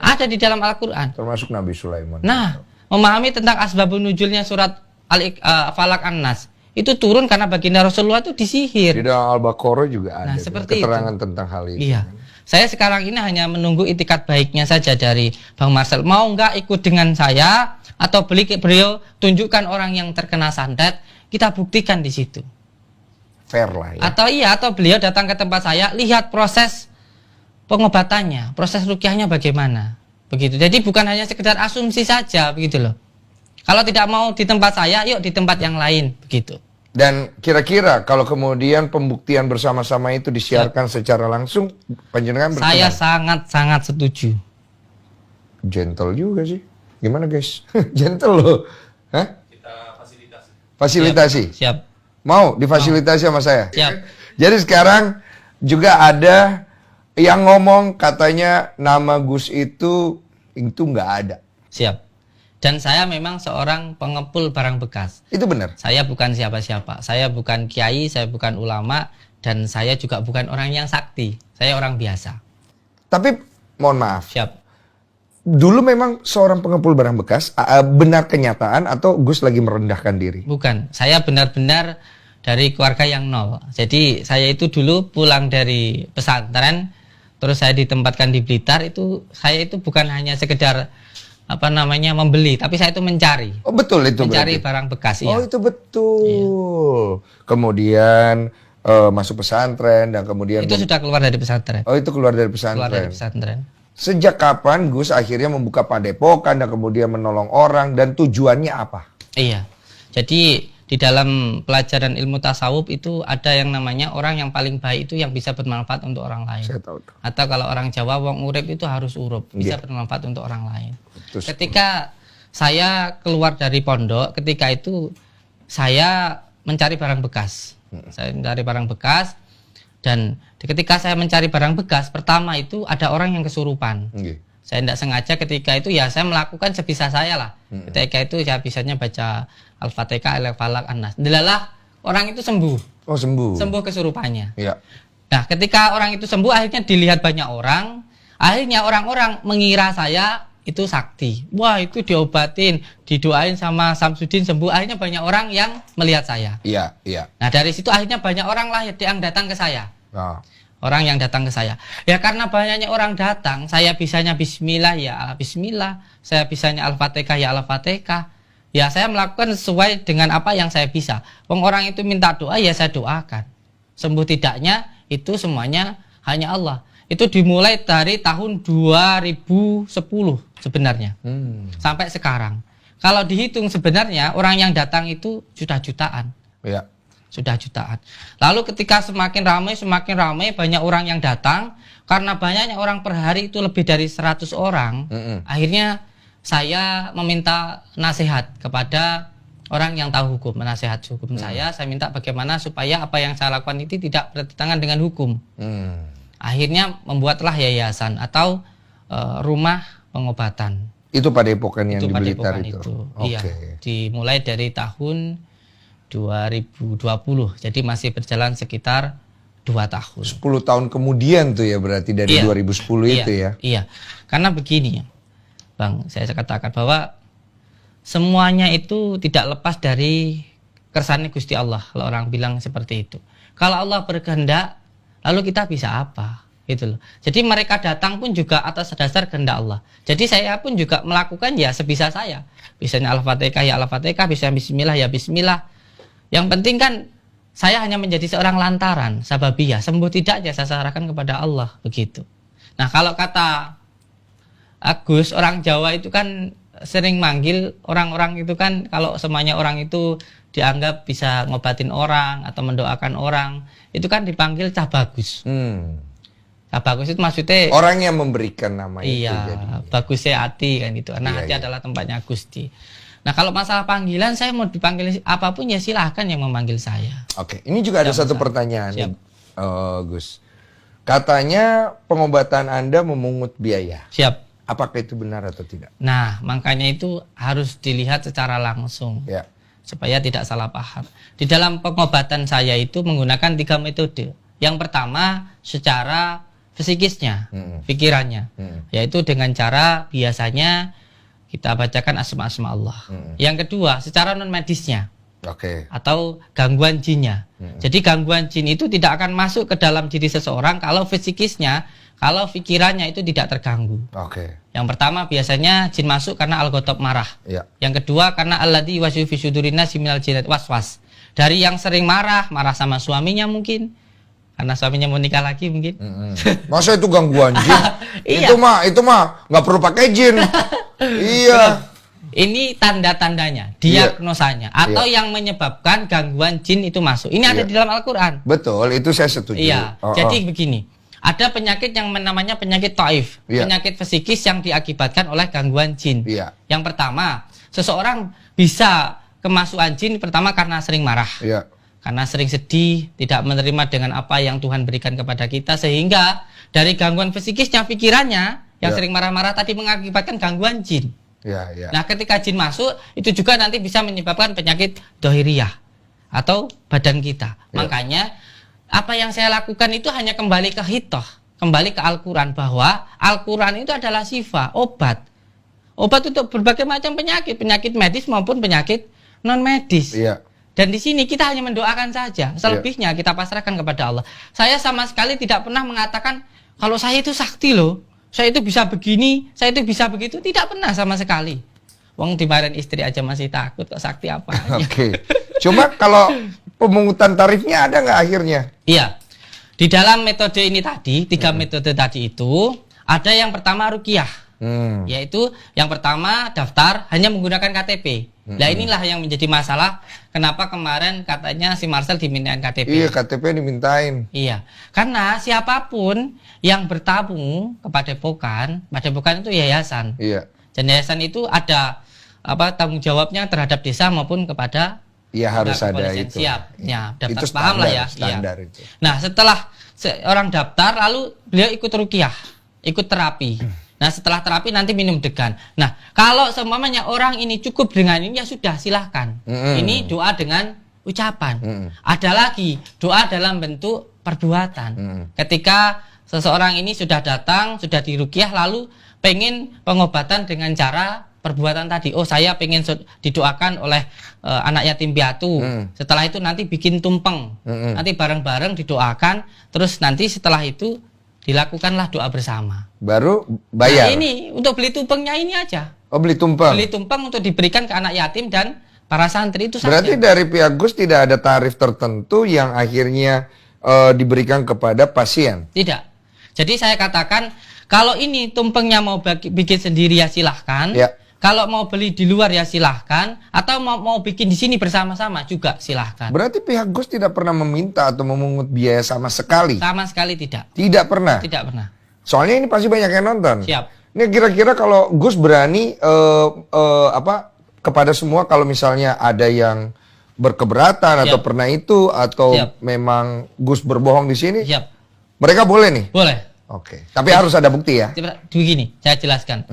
Ada di dalam Al-Quran. Termasuk Nabi Sulaiman. Nah, memahami tentang asbabun nuzulnya surat Falak An-Nas. Itu turun karena baginda Rasulullah itu disihir. Di dalam Al-Baqarah juga ada keterangan itu. tentang hal itu. Iya. Saya sekarang ini hanya menunggu itikat baiknya saja dari Bang Marcel. Mau nggak ikut dengan saya? Atau beliau tunjukkan orang yang terkena santet, kita buktikan di situ. Fair lah ya. Atau beliau datang ke tempat saya, lihat proses pengobatannya, proses rukyahnya bagaimana. Begitu. Jadi bukan hanya sekedar asumsi saja, begitu loh. Kalau tidak mau di tempat saya, yuk di tempat yang lain, begitu. Dan kira-kira kalau kemudian pembuktian bersama-sama itu disiarkan secara langsung, panjenengan berkenan? Saya sangat-sangat setuju. Gentle juga sih. Gimana guys? Gentle loh. Hah? Kita fasilitasi. Fasilitasi? Siap. Mau difasilitasi sama saya? Siap. Jadi sekarang juga ada yang ngomong katanya nama Gus itu nggak ada. Siap. Dan saya memang seorang pengepul barang bekas. Itu benar? Saya bukan siapa-siapa. Saya bukan kiai, saya bukan ulama, dan saya juga bukan orang yang sakti. Saya orang biasa. Tapi mohon maaf. Siap. Dulu memang seorang pengepul barang bekas, benar kenyataan atau Gus lagi merendahkan diri? Bukan. Saya benar-benar dari keluarga yang nol. Jadi saya itu dulu pulang dari pesantren, terus saya ditempatkan di Blitar, saya itu bukan hanya sekedar membeli, tapi saya itu mencari. Oh betul itu mencari berarti? Barang bekas. Oh iya. itu betul. Iya. Kemudian masuk pesantren dan kemudian itu sudah keluar dari pesantren. Oh itu keluar dari pesantren. Keluar dari pesantren. Sejak kapan Gus akhirnya membuka padepokan dan kemudian menolong orang dan tujuannya apa? Iya. Jadi di dalam pelajaran ilmu tasawuf itu ada yang namanya orang yang paling baik itu yang bisa bermanfaat untuk orang lain. Saya tahu. Atau kalau orang Jawa wong urip itu harus urup, bisa bermanfaat untuk orang lain. Terus, ketika saya keluar dari pondok, ketika itu saya mencari barang bekas. Saya mencari barang bekas, dan ketika saya mencari barang bekas, pertama itu ada orang yang kesurupan. Saya tidak sengaja ketika itu ya saya melakukan sebisa saya lah. Ketika itu ya bisanya baca Al-Fatihah, Al-Falaq, An-Nas. Delalah orang itu sembuh. Oh, sembuh. Sembuh kesurupannya. Iya. Nah, ketika orang itu sembuh, akhirnya dilihat banyak orang. Akhirnya orang-orang mengira saya itu sakti. Wah, itu diobatin, didoain sama Samsudin sembuh. Akhirnya banyak orang yang melihat saya. Iya, iya. Nah, dari situ akhirnya banyak orang lah yang datang ke saya. Nah. Orang yang datang ke saya. Ya karena banyaknya orang datang, saya bisanya bismillah ya bismillah, saya bisanya Al-Fatihah ya Al-Fatihah. Ya saya melakukan sesuai dengan apa yang saya bisa. Orang itu minta doa ya saya doakan. Sembuh tidaknya itu semuanya hanya Allah. Itu dimulai dari tahun 2010 sebenarnya. Sampai sekarang. Kalau dihitung sebenarnya orang yang datang itu sudah jutaan. Iya. Sudah jutaan. Lalu ketika semakin ramai banyak orang yang datang, karena banyaknya orang per hari itu lebih dari 100 orang. Akhirnya saya meminta nasihat kepada orang yang tahu hukum, nasihat hukum saya minta bagaimana supaya apa yang saya lakukan itu tidak bertentangan dengan hukum. Akhirnya membuatlah yayasan atau rumah pengobatan. Itu Padepokan yang di Blitar Padepokan itu. Iya, dimulai dari tahun 2020. Jadi masih berjalan sekitar 2 tahun. 10 tahun kemudian tuh ya berarti dari 2010 itu ya. Iya. Karena begini, Bang, saya katakan bahwa semuanya itu tidak lepas dari kersane Gusti Allah. Kalau orang bilang seperti itu. Kalau Allah berkehendak, lalu kita bisa apa? Gitu loh. Jadi mereka datang pun juga atas dasar kehendak Allah. Jadi saya pun juga melakukan ya sebisa saya. Bisanya Al-Fatihah ya Al-Fatihah, bisa bismillah ya bismillah. Yang penting kan saya hanya menjadi seorang lantaran, sababiyah. Sembuh tidaknya saya serahkan kepada Allah, begitu. Nah, kalau kata Agus, orang Jawa itu kan sering manggil orang-orang itu kan, kalau semuanya orang itu dianggap bisa ngobatin orang atau mendoakan orang, itu kan dipanggil Cah Bagus. Cah Bagus itu maksudnya orang yang memberikan nama itu. Iya, bagusnya hati kan gitu. Karena hati adalah tempatnya Gusti. Nah, kalau masalah panggilan, saya mau dipanggil apapun ya silahkan yang memanggil saya. Oke, ini juga ada satu pertanyaan, Gus. Katanya pengobatan Anda memungut biaya. Siap. Apakah itu benar atau tidak? Nah, makanya itu harus dilihat secara langsung. Ya. Supaya tidak salah paham. Di dalam pengobatan saya itu menggunakan 3 metode. Yang pertama, secara fisikisnya, pikirannya. Yaitu dengan cara biasanya kita bacakan asma-asma Allah. Yang kedua, secara non medisnya. Atau gangguan jinnya. Jadi gangguan jin itu tidak akan masuk ke dalam diri seseorang kalau fisikisnya, kalau pikirannya itu tidak terganggu. Yang pertama biasanya jin masuk karena al-ghadab marah. Yang kedua karena alladzi wasyu fi sudurina siminal jinnat waswas. Dari yang sering marah sama suaminya mungkin. Karena suaminya mau nikah lagi mungkin. Masa itu gangguan jin? Itu mah nggak perlu pakai jin. Iya. Ini tanda-tandanya, diagnosanya, atau yang menyebabkan gangguan jin itu masuk. Ini ada di dalam Al-Quran. Betul, itu saya setuju. Iya. Jadi begini, ada penyakit yang namanya penyakit taif, penyakit psikis yang diakibatkan oleh gangguan jin. Yang pertama, seseorang bisa kemasukan jin pertama karena sering marah. Karena sering sedih, tidak menerima dengan apa yang Tuhan berikan kepada kita, sehingga dari gangguan psikisnya, pikirannya yang sering marah-marah tadi mengakibatkan gangguan jin. Nah, ketika jin masuk, itu juga nanti bisa menyebabkan penyakit dohiriyah atau badan kita. Makanya apa yang saya lakukan itu hanya kembali ke hitoh, kembali ke Al-Quran, bahwa Al-Quran itu adalah syifa, obat untuk berbagai macam penyakit, penyakit medis maupun penyakit non medis. Dan di sini kita hanya mendoakan saja. Selebihnya kita pasrahkan kepada Allah. Saya sama sekali tidak pernah mengatakan kalau saya itu sakti loh, saya itu bisa begini, saya itu bisa begitu. Tidak pernah sama sekali. Wong dimarahin istri aja masih takut, kok sakti apa? Cuma kalau pemungutan tarifnya ada nggak akhirnya? Iya. Di dalam metode ini tadi, 3 metode tadi itu ada yang pertama ruqyah. Yaitu yang pertama daftar hanya menggunakan KTP. Nah, inilah yang menjadi masalah. Kenapa kemarin katanya si Marcel dimintain KTP? Iya, KTP dimintain. Iya, karena siapapun yang bertabung ke Padepokan itu yayasan. Dan yayasan itu ada tanggung jawabnya terhadap desa maupun kepada Iya, harus Ke ada kepolisian. itu. Siap. Ya, daftar Itu paham lah ya. standar Iya. itu. Nah, setelah seorang daftar lalu beliau ikut ruqyah, ikut terapi. Nah, setelah terapi nanti minum degan. Nah, kalau seumpamanya orang ini cukup dengan ini ya sudah silahkan. Ini doa dengan ucapan. Ada lagi doa dalam bentuk perbuatan. Ketika seseorang ini sudah datang, sudah diruqyah lalu pengen pengobatan dengan cara perbuatan tadi. Oh, saya pengen didoakan oleh anak yatim piatu. Setelah itu nanti bikin tumpeng. Nanti bareng-bareng didoakan. Terus nanti setelah itu dilakukanlah doa bersama. Baru bayar. Nah, ini untuk beli tumpengnya ini aja. Oh, beli tumpeng. Beli tumpeng untuk diberikan ke anak yatim dan para santri itu saja. Berarti dari pihak Gus tidak ada tarif tertentu yang akhirnya diberikan kepada pasien. Tidak. Jadi saya katakan kalau ini tumpengnya mau bikin sendiri ya silahkan. Ya. Kalau mau beli di luar ya silahkan. Atau mau bikin di sini bersama-sama juga silahkan. Berarti pihak Gus tidak pernah meminta atau memungut biaya sama sekali. Sama sekali tidak. Tidak pernah. Tidak pernah. Soalnya ini pasti banyak yang nonton. Siap. Ini kira-kira kalau Gus berani kepada semua kalau misalnya ada yang berkeberatan atau Siap. pernah itu atau Siap. memang Gus berbohong di sini, Siap. mereka boleh nih. Boleh. Oke. Tapi harus ada bukti ya. Begini, saya jelaskan.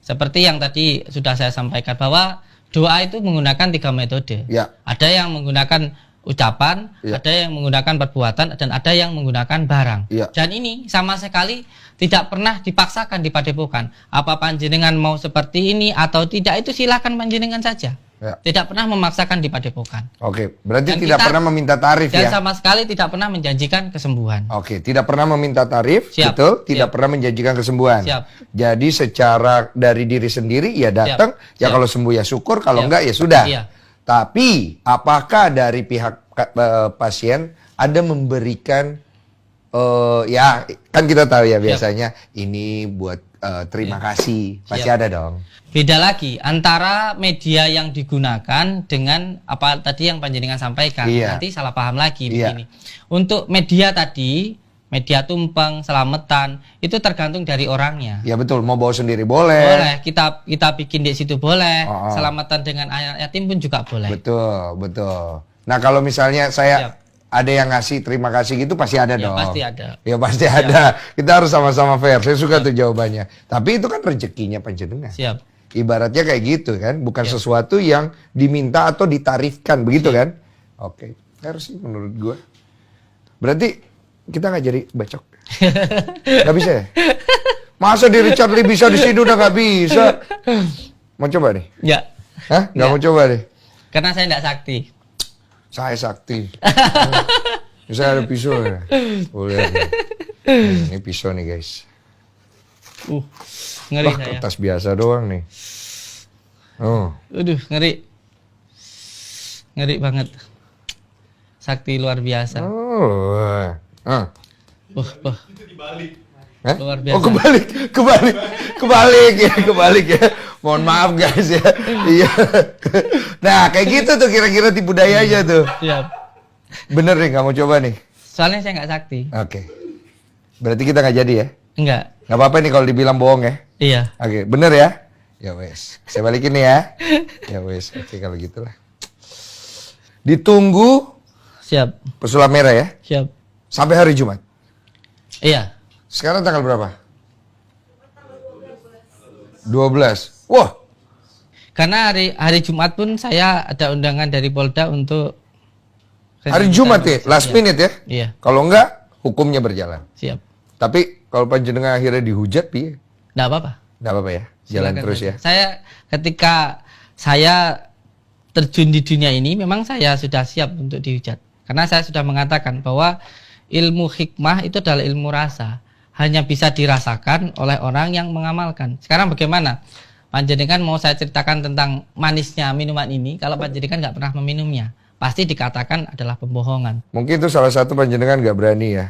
Seperti yang tadi sudah saya sampaikan bahwa doa itu menggunakan 3 metode. Ya. Ada yang menggunakan ucapan, Ya. ada yang menggunakan perbuatan, dan ada yang menggunakan barang. Ya. Dan ini sama sekali tidak pernah dipaksakan di padepokan. Apa panjenengan mau seperti ini atau tidak itu silakan panjenengan saja. Ya. Tidak pernah memaksakan di padepokan. Oke. Berarti Dan tidak kita- pernah meminta tarif Dan ya. sama sekali tidak pernah menjanjikan kesembuhan. Oke, tidak pernah meminta tarif, Siap. betul? Tidak Siap. pernah menjanjikan kesembuhan. Siap. Jadi secara dari diri sendiri ya datang, ya Siap. kalau sembuh ya syukur, kalau Siap. enggak ya sudah. Iya. Tapi apakah dari pihak pasien ada memberikan ya kan kita tahu ya biasanya ini buat terima kasih, pasti Siap. ada dong. Beda lagi antara media yang digunakan dengan apa tadi yang panjenengan sampaikan. Iya. Nanti salah paham lagi Iya. begini. Untuk media tadi, media tumpeng, selamatan, itu tergantung dari orangnya. Ya betul, mau bawa sendiri boleh. Boleh, kita bikin di situ boleh. Oh. Selamatan dengan anak yatim pun juga boleh. Betul, betul. Nah kalau misalnya saya ada yang ngasih terima kasih gitu pasti ada Ya, dong. pasti ada. Ya pasti ada. Kita harus sama-sama fair. Saya suka tuh jawabannya. Tapi itu kan rezekinya panjenengan. Siap. Ibaratnya kayak gitu kan, bukan Siap. sesuatu yang diminta atau ditarifkan, begitu kan? Oke, harus sih menurut gue. Berarti kita nggak jadi bacok, nggak bisa ya? Masa di Richard Lee bisa di sini udah nggak bisa? Mau coba nih? Ya. Hah? Nggak Ya. mau coba deh? Karena saya tidak sakti. Saya sakti. Saya ada pisau ya. Boleh. Ini pisau nih guys. Ngeri Wah, saya. kertas biasa doang nih. Oh. Aduh, ngeri. Ngeri banget. Sakti luar biasa. Oh. Ah. Hah? Luar biasa. Oh kebalik ya. Mohon maaf guys ya. Iya. Nah kayak gitu tuh kira-kira tipu daya aja tuh. Siap. Bener nih nggak mau coba nih. Soalnya saya nggak sakti. Oke. Berarti kita nggak jadi ya? Enggak. Nggak apa-apa nih kalau dibilang bohong ya. Iya. Oke, bener ya? Ya wes. Saya balikin nih ya. Ya wes. Oke kalau gitulah. Ditunggu Siap. pesulap merah ya. Siap. Sampai hari Jumat. Iya. Sekarang tanggal berapa? 12. Wah, Karena hari Jumat pun saya ada undangan dari Polda untuk hari Jumat ya, last Iya. minute ya. Iya. Kalau enggak, hukumnya berjalan. Siap. Tapi kalau panjenengan akhirnya dihujat, piye? Enggak apa-apa. Enggak apa-apa ya, jalan Silakan terus saja. ya. Saya ketika saya terjun di dunia ini memang saya sudah siap untuk dihujat. Karena saya sudah mengatakan bahwa ilmu hikmah itu adalah ilmu rasa. Hanya bisa dirasakan oleh orang yang mengamalkan. Sekarang bagaimana? Panjenengan mau saya ceritakan tentang manisnya minuman ini, kalau panjenengan nggak pernah meminumnya, pasti dikatakan adalah pembohongan. Mungkin itu salah satu panjenengan nggak berani ya.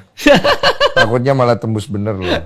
Takutnya malah tembus bener loh.